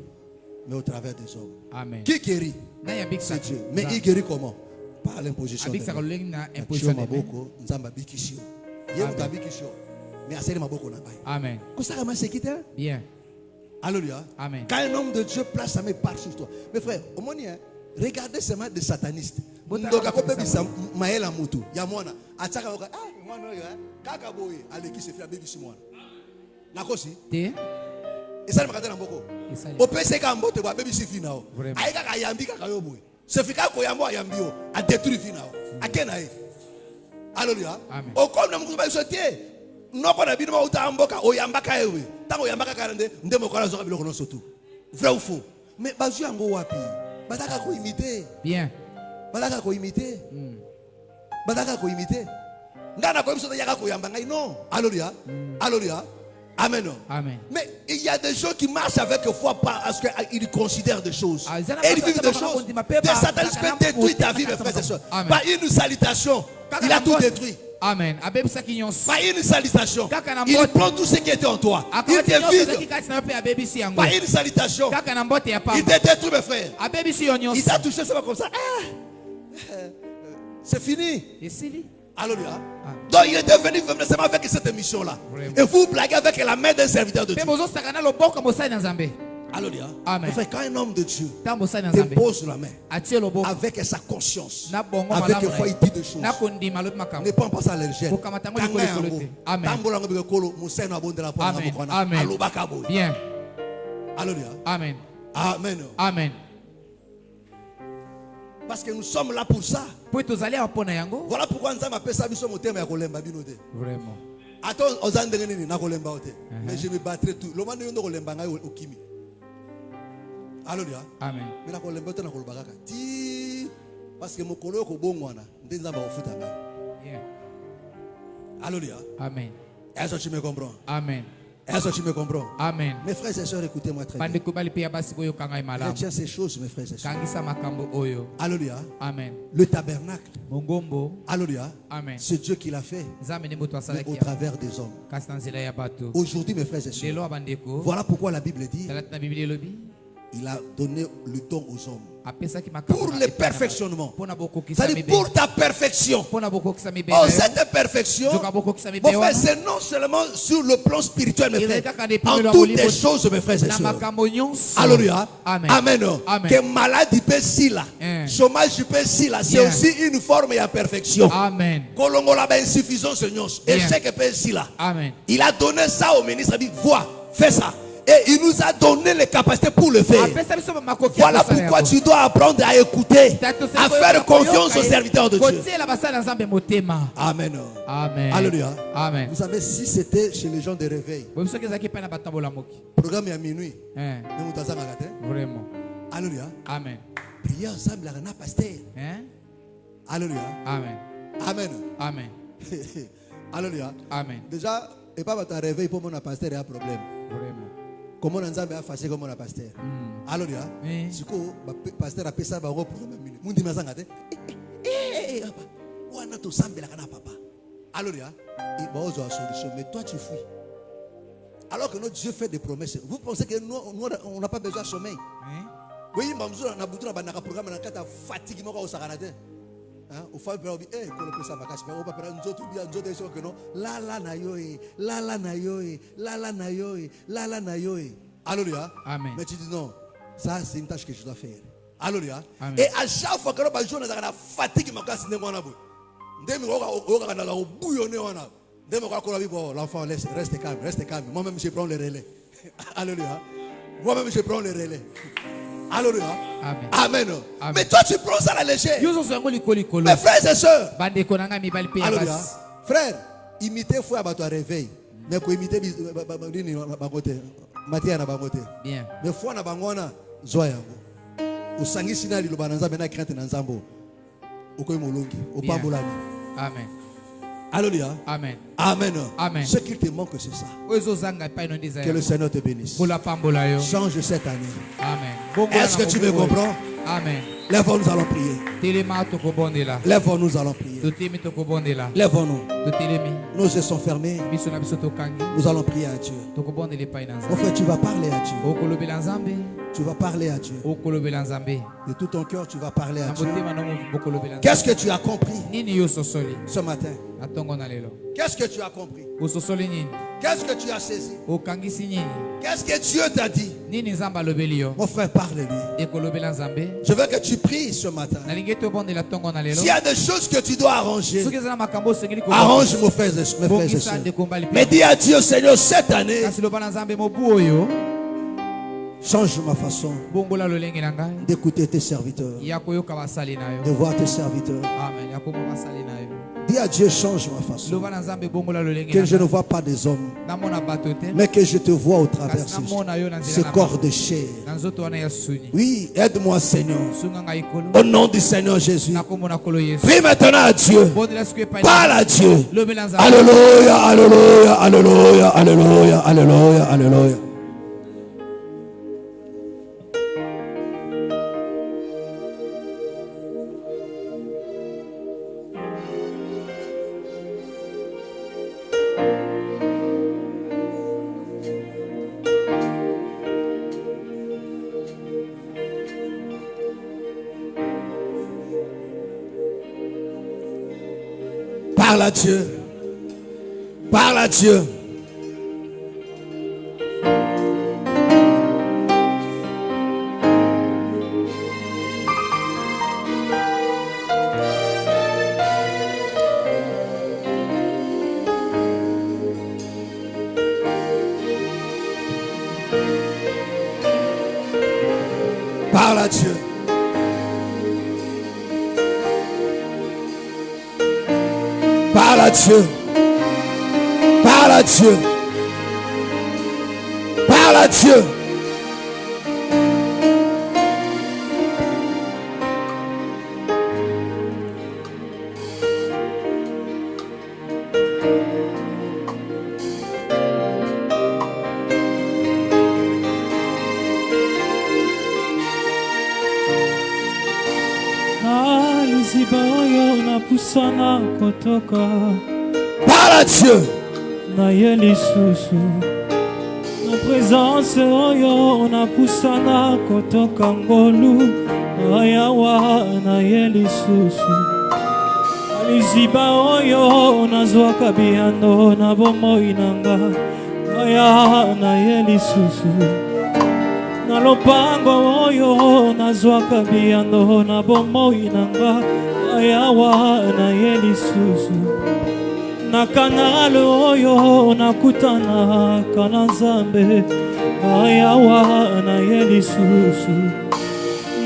mais au travers des hommes. Amen. Qui guérit? C'est Dieu. Mais il guérit comment? Par l'imposition de Amen. Bien. Alléluia. Amen. Quand un homme de Dieu place sa main par sur toi. Mes frères, au moins, regardez ces mains de satanistes. Donc, à côté de ça, Maël Amoutou, Yamona, Ataka, Kaka Boy, Aleki se fait la baby Simon. Nakosi. Et ça, le matin, Boko. Au PC Gambo, tu vois, baby Sifina. Aïka Yambi Kakayobo. Ce fika Koyambo Yambio, a détruit Fina. A Kenae. Alléluia. Au comme nous avons sauté. Non, pas d'habitude, mais autant Amboka, Oyambaka Ewe. Tant Oyambaka Karande, Ndemokora Zora Biloko Sotou. Vrai ou faux? Mais Bazu Ango Wapi. Badaka ko imiter. Bien. Badaka ko imiter. Badaka ko imiter. Ngana ko imiter yaka ko yamba ngai non. Alléluia. Alléluia. Amen. Amen. Mais il y a des gens qui marchent avec foi parce qu'ils considèrent des choses. Et ils vivent des choses. Des satanistes peuvent détruire ta vie, mes frères et sœurs. Par une salutation, il a tout détruit. Amen. Par une salutation, il prend tout ce qui était en toi. Il te vide. Par une salutation, il te détruit, mes frères. Il t'a touché, ça va comme ça. C'est fini. Alléluia. Donc il est devenu seulement avec cette émission-là. Et vous blaguez avec la main d'un serviteur de Dieu. Alléluia. Amen. Frère, quand un homme de Dieu dépose la main avec sa conscience, avec foi, il dit des choses. Ne prends pas ça à légère. Amen. Bien. Alléluia. Amen. Amen. Amen. Parce que nous sommes là pour ça. Voilà pourquoi nous avons ça. Vraiment. Attends, mais je me battrai tout. Alléluia. Amen. Parce que mon collègue est bon. Alléluia. Amen. Est-ce que tu me comprends? Amen. Est-ce que tu me comprends? Amen. Mes frères et sœurs, écoutez-moi très bien. Retiens ces choses, mes frères et sœurs. Alléluia. Amen. Le tabernacle. Alléluia. Amen. C'est Dieu qui l'a fait. Mais au travers des hommes. Aujourd'hui, mes frères et sœurs, voilà pourquoi la Bible dit il a donné le don aux hommes. Pour le perfectionnement. C'est-à-dire pour ta perfection. Oh, cette perfection, mon frère, c'est non seulement sur le plan spirituel, mes frères. En toutes les choses, mes frères et sœurs. Alléluia. Amen. Amen. Que maladie peut si là. Chômage peut si là. C'est aussi une forme de perfection. Amen. Kolongola ba insuffisance, échec peut si là. Amen. Il a donné ça au ministre. Il a dit, vois, fais ça. Et il nous a donné les capacités pour le faire. Voilà pourquoi tu dois apprendre à écouter, à faire confiance aux serviteurs de Dieu. Amen. Amen. Alléluia. Amen. Vous savez, si c'était chez les gens de réveil, programme est à minuit. Vraiment. Alléluia. Amen. Prière ensemble, la rana pasteur. Alléluia. Amen. Amen. Amen. Alléluia. Amen. Déjà, et pas votre réveil pour mon pasteur, il y a un problème. Vraiment. Comment on a fait comme on a pasteur. Alléluia. Si le pasteur a fait ça, il va reprendre une minute. Mon dimanche, on a tout semblé là, papa. Alléluia. Il va avoir une solution. Mais toi, tu fuis. Alors que notre Dieu fait des promesses. Vous pensez que nous, on n'a pas besoin de sommeil? Oui, on a besoin d'un programme dans le fatigue. Au fait, on dit, ça va cacher. On va faire un autre bien, un autre que non. La la na yoé, la la na yoé, la la na yoé, la la na yoé. Alléluia. Amen. Mais tu dis non, ça c'est une tâche que je dois faire. Alléluia. Amen. Et à chaque fois que nous avons la fatigue, l'enfant reste calme, reste calme. Moi-même je prends le relais. Alléluia. Moi-même je prends le relais. Alléluia. Amen. Amen. Amen. Mais toi tu prends ça à la légère. Mes frères et sœurs. Alléluia. Frère, imiter faut à toi réveil. Mais ko imiter matière na bangote. Bien. Mais faut na bangona zoya. Usangisi na liloba na nzambe na crainte na nzambo. Ukoy molongi, opambolani. Amen. Alléluia. Amen. Amen. Amen. Ce qu'il te manque, c'est ça. Que le Seigneur te bénisse. Change cette année. Amen. Est-ce que tu me comprends? Amen. Lève-nous, nous allons prier. Lève-nous, nous allons prier. Lève-nous. Nos yeux sont fermés. Nous allons prier à Dieu. En fait, tu vas parler à Dieu. Tu vas parler à Dieu. De tout ton cœur, tu vas parler à Dieu. Qu'est-ce que tu as compris ce matin? Qu'est-ce que tu as compris? Qu'est-ce que tu as saisi? Qu'est-ce que Dieu t'a dit? Mon frère, parle-lui. Je veux que tu pries ce matin. S'il y a des choses que tu dois arranger, arrange mes frères et sœurs. Mais dis à Dieu, Seigneur, cette année, change ma façon d'écouter tes serviteurs, de voir tes serviteurs. Dis à Dieu, change ma façon. Que je ne vois pas des hommes, mais que je te vois au travers ce corps de chair. Oui, aide-moi, Seigneur. Au nom du Seigneur Jésus. Prie maintenant à Dieu. Parle à Dieu. Alléluia, alléluia, alléluia, alléluia, alléluia, alléluia. Parle à Dieu. Parle à Dieu. Parle à Dieu. Parle à Dieu. Parle à Dieu. Parle à Dieu. Parle à Dieu. Na présence oyo na pusana kotoka ngolu ayawa na yelisusu aliziba oyo nazwaka biyando na bomoi nanga aya na yelisusu na lopango oyo nazwaka biyando na bomoi nanga ayawa na yelisusu na kanale oyo nakutana kana Nzambe ayawa na yelisusu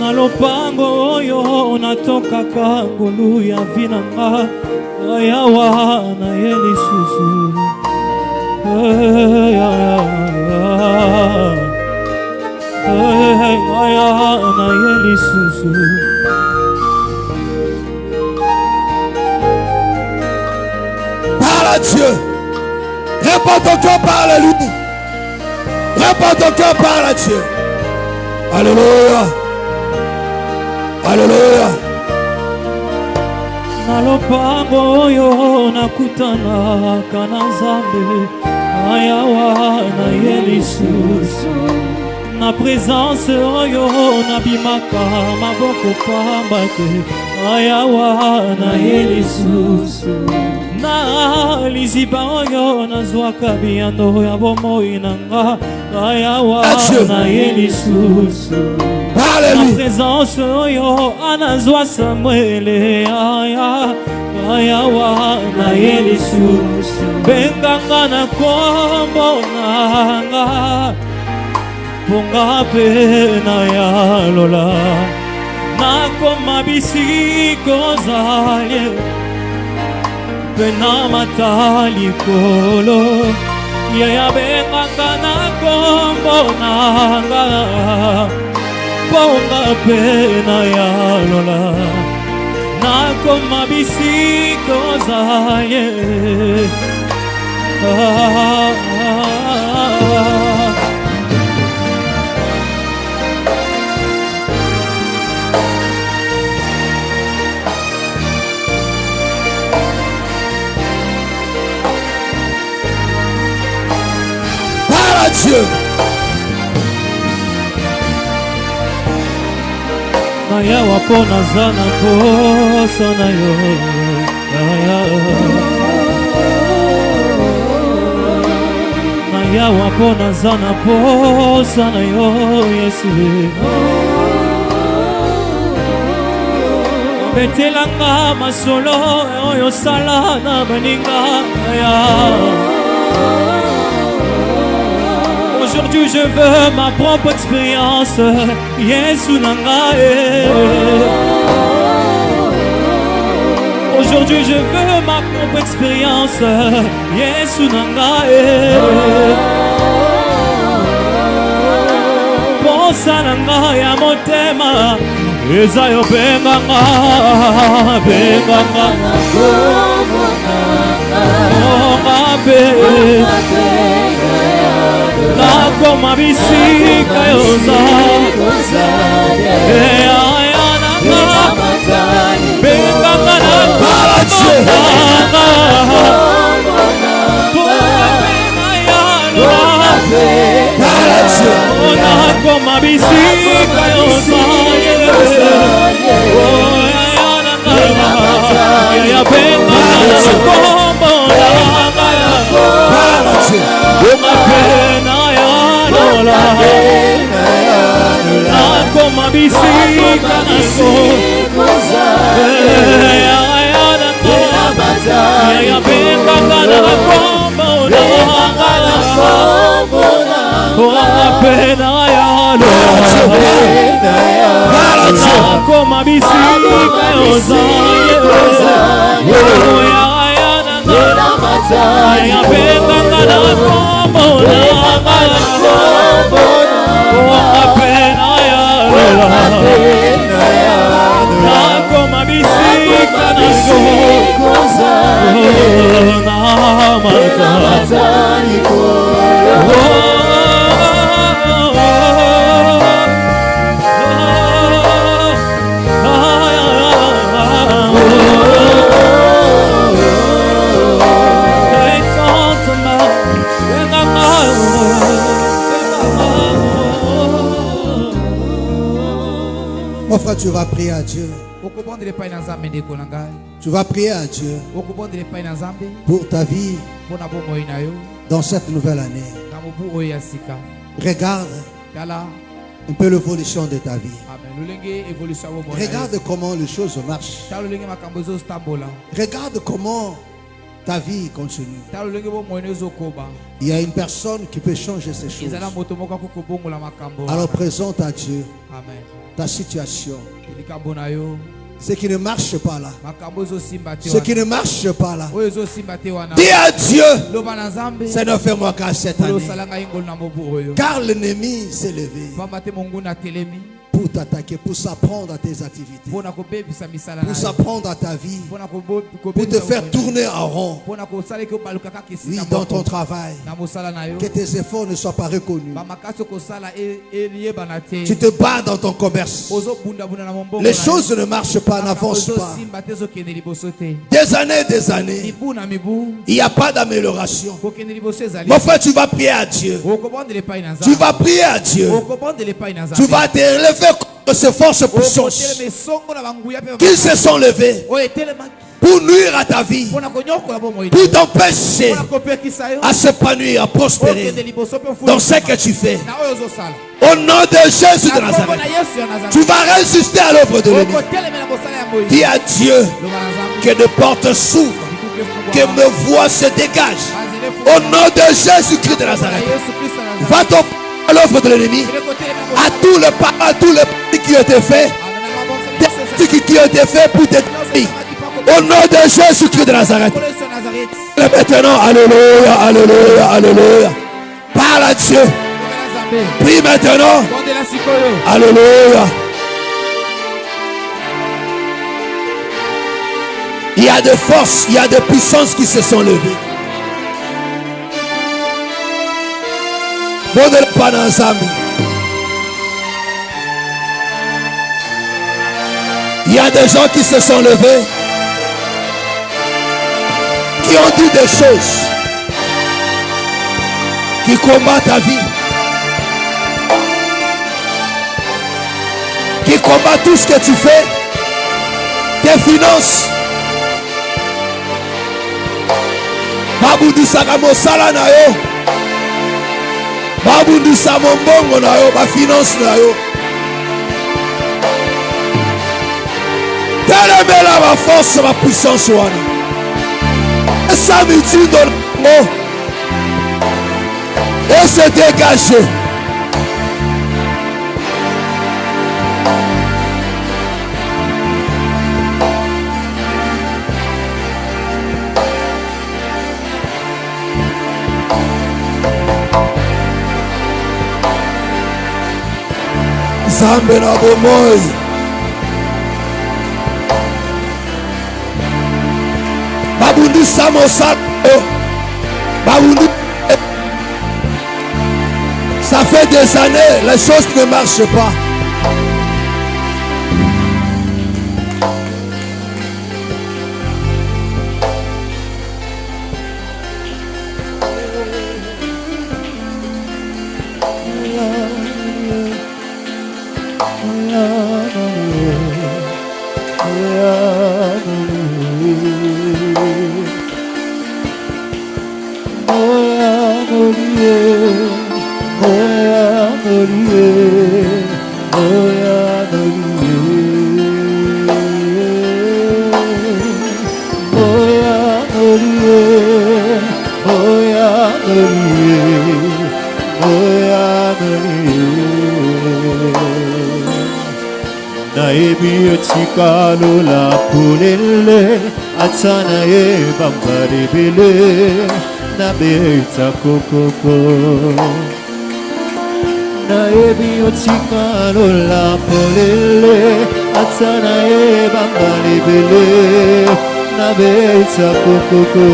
na lopango oyo natokaka ngulu ya vinanga ayawa na yelisusu aya na yelisusu. Parle à Dieu. Réponds ton cœur, parle-lui. Réponds ton cœur, parle à Dieu. Alléluia. Alléluia. Na lopango oyo nakutana kana Nzambe ayawa na yelisusu na présence oyo nabimaka maboko pamba te ayawa na yelisusu na liziba oyo nazwaka biyando ya bomoi nanga ayawa na yelisusu na présence oyo anazwa Samuele ayawa na yelisusu benganga na kombo nanga ponga pe na yalola nakoma bisiko zalie pena matalikolo yaya benganga na kombo nanga ponga pena yalola nakoma bisiko zalie Parle à Dieu. Naya wapo nazana posa na yo Naya wapo nazana posa na yo Yesu betelanga masolo oyo sala na baninga Aujourd'hui je veux ma propre expérience Yesu nanga Aujourd'hui je veux ma propre expérience Yesu nanga Posa nanga ya motema Eza yo benganga Benganga nakoma bisika yoza benganga nakoma bisika yoza nakoma bisika tu vas prier à Dieu. Tu vas prier à Dieu pour ta vie dans cette nouvelle année. Regarde un peu l'évolution de ta vie. Regarde comment les choses marchent. Regarde comment ta vie continue. Il y a une personne qui peut changer ces choses. Alors présente à Dieu ta situation. Ce qui ne marche pas là. Ce qui ne marche pas là. Dis à Dieu, ça ne fait moi qu'à cette année. Car l'ennemi s'est levé pour t'attaquer, pour s'apprendre à tes activités, pour s'apprendre à ta vie, pour te faire tourner en rond. Oui, dans ton travail, que tes efforts ne soient pas reconnus. Tu te bats dans ton commerce. Les choses ne marchent pas, n'avancent pas. Des années, il n'y a pas d'amélioration. Mon frère, tu vas prier à Dieu. Tu vas prier à Dieu. Tu vas te lever contre ces forces puissantes qui se sont levées pour nuire à ta vie, pour t'empêcher à s'épanouir, à prospérer dans ce que tu fais. Au nom de Jésus de Nazareth, tu vas résister à l'œuvre de l'ennemi. Dis à Dieu que des portes s'ouvrent, que mes voix se dégagent. Au nom de Jésus-Christ de Nazareth, va t'opposer à l'œuvre de l'ennemi, à tous les pas qui ont été faits, qui ont été faits pour te détruire. Au nom de Jésus-Christ de Nazareth. Et maintenant, alléluia, alléluia, alléluia. Parle à Dieu. Prie maintenant. Alléluia. Il y a des forces, il y a des puissances qui se sont levées. Il y a des gens qui se sont levés, qui ont dit des choses, qui combattent ta vie, qui combattent tout ce que tu fais, tes finances. Babundisaka mosala na yo, babundisa mombongo na yo, ba finance na yo. Telemela ba force, ba puissance wana. Esa mitindo mo. Et se dégager. Zambe na bomoi. Babundi Samosa. Babundi. Ça fait des années, les choses ne marchent pas. Kalula pulele atana ye bambari bile na beita kokoko na ebi otikalula pulele atana ye bambari bile na beita kokoko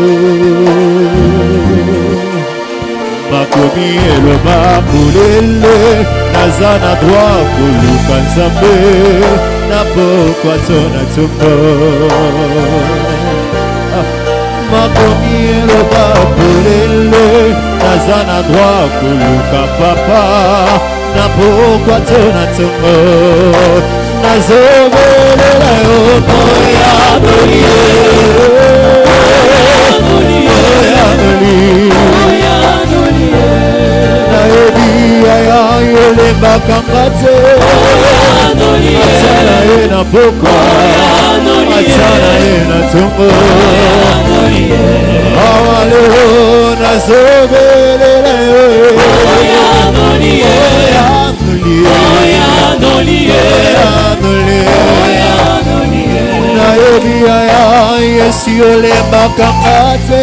makomi eloba pulele nazana droit kuluka nzambe na pokwa tona tumbo makomi eloba pulele nazana droit kuluka papa na pokwa tona tumbo nazobelela yo moya noli nayebi yaya yolembakanga te atala ye na poko atala ye na tongo awa lelo nazobelela yo nayebi yaya yesu olembakanga te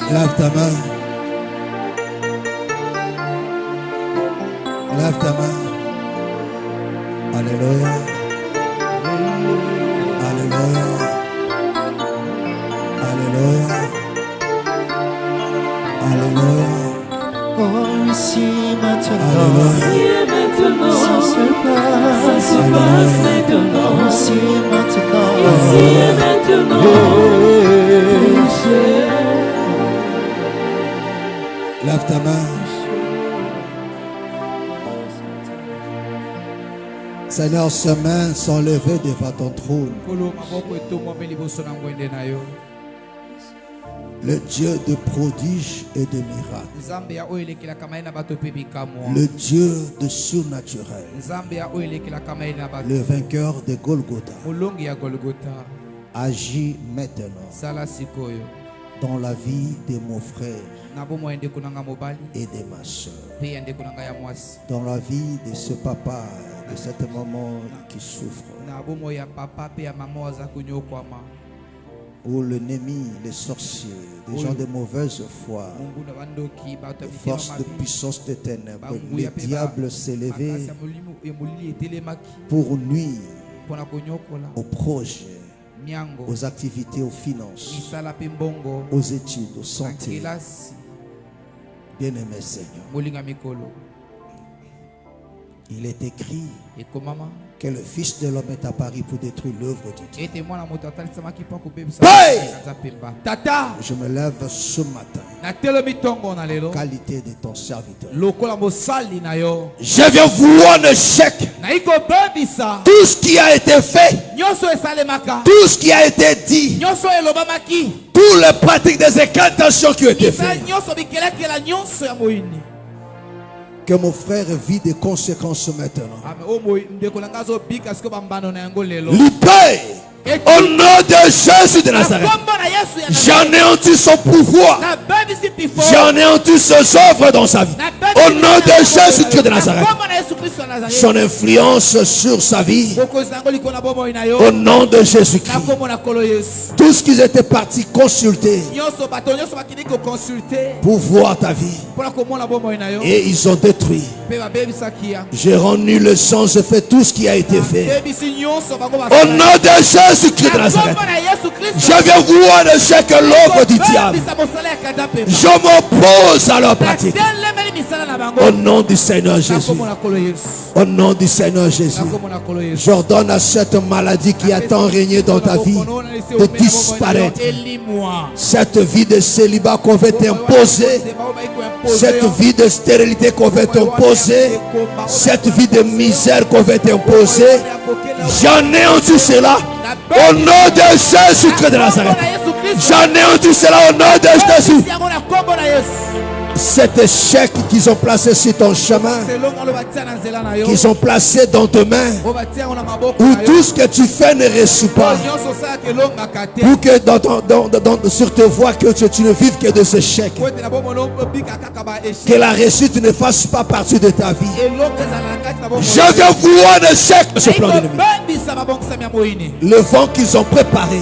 Lève ta main. Lève ta main. Alléluia. Alléluia. Alléluia. Alléluia. Oh, ici maintenant. Alléluia. Ça se passe. Ça se passe maintenant. Ici maintenant. Ici et maintenant. Lève ta main. Seigneur, ses mains sont levées devant ton trône. Le Dieu de prodiges et de miracles. Le Dieu de surnaturel. Le vainqueur de Golgotha. Agis maintenant dans la vie de mon frère et de ma soeur. Dans la vie de ce papa, de cette maman qui souffre. Où l'ennemi, les sorciers, les gens de mauvaise foi, les forces de puissance des ténèbres, le diable s'est levé pour nuire aux projets, aux activités, aux finances, aux études, aux santé. Bien-aimé Seigneur, il est écrit que le Fils de l'homme est apparu pour détruire l'œuvre de Dieu. Hey! Je me lève ce matin, qualité de ton serviteur. Je viens vouloir un échec. Tout ce qui a été fait, tout ce qui a été dit, toutes les pratiques des incantations qui ont été faites. Que mon frère vit des conséquences maintenant. Libère Au nom de Jésus de Nazareth. J'anéantis son pouvoir. J'anéantis ses œuvres dans sa vie. Au nom de Jésus de Nazareth. Son influence sur sa vie. Au nom de Jésus-Christ. Tout ce qu'ils étaient partis consulter pour voir ta vie. Et ils ont détruit. J'ai rendu le sang, je fais tout ce qui a été fait. Au nom de Jésus-Christ de Nazareth. Je viens voir le chèque l'œuvre du diable. Je m'oppose à leur pratique. Au nom du Seigneur Jésus. Au nom du Seigneur Jésus. J'ordonne à cette maladie qui a tant régné dans ta vie de disparaître. Cette vie de célibat qu'on veut t'imposer. Cette vie de stérilité qu'on veut t'imposer. Cette vie de misère qu'on veut t'imposer. J'anéantis cela au nom de Jésus-Christ de Nazareth. J'anéantis cela au nom de Jésus. Cet échec qu'ils ont placé sur ton chemin, qu'ils ont placé dans tes mains, où tout ce que tu fais ne réussit pas, pour que sur tes voies que tu ne vives que de ce chèque, que la réussite ne fasse pas partie de ta vie. Je viens voir le chèque de ce plan d'ennemi. Le vent qu'ils ont préparé,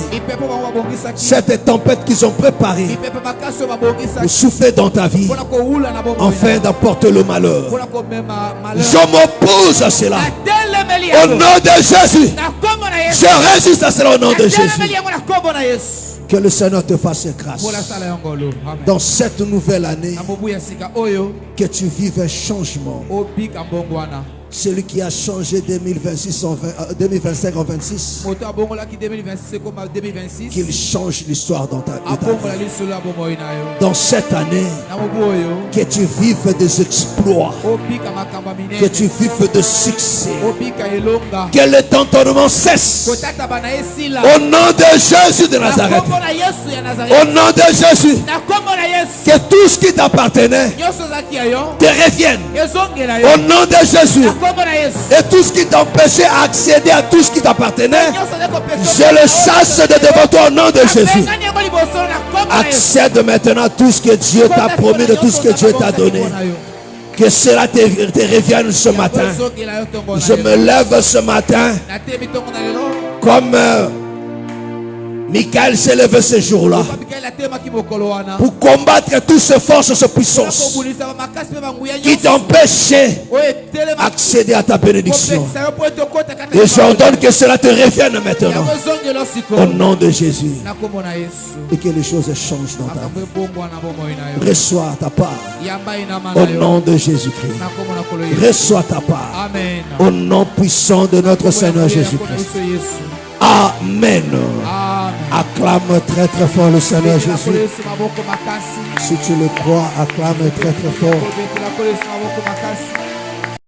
cette tempête qu'ils ont préparée pour souffler dans ta vie, enfin d'apporter le malheur. Je m'oppose à cela au nom de Jésus. Je résiste à cela au nom de Jésus. Que le Seigneur te fasse grâce dans cette nouvelle année, que tu vives un changement. Celui qui a changé 2025 en 26, qu'il change l'histoire dans ta vie. Dans cette année, que tu vives des exploits, que tu vives de succès, que le tentonnement cesse. Au nom de Jésus de Nazareth, au nom de Jésus, que tout ce qui t'appartenait te revienne. Au nom de Jésus. Et tout ce qui t'empêchait d'accéder à tout ce qui t'appartenait, je le chasse de devant toi au nom de Jésus. Accède maintenant à tout ce que Dieu t'a promis, de tout ce que Dieu t'a donné. Que cela te revienne ce matin. Je me lève ce matin comme Michael s'est levé ce jour-là pour combattre toutes ces forces, ces puissances qui t'empêchaient d'accéder à ta bénédiction. Et j'ordonne que cela te revienne maintenant au nom de Jésus, et que les choses changent dans ta vie. Reçois ta part au nom de Jésus-Christ. Reçois ta part au nom puissant de notre Seigneur Jésus-Christ. Amen. Acclame très très fort le Seigneur Jésus. Si tu le crois, acclame très très fort.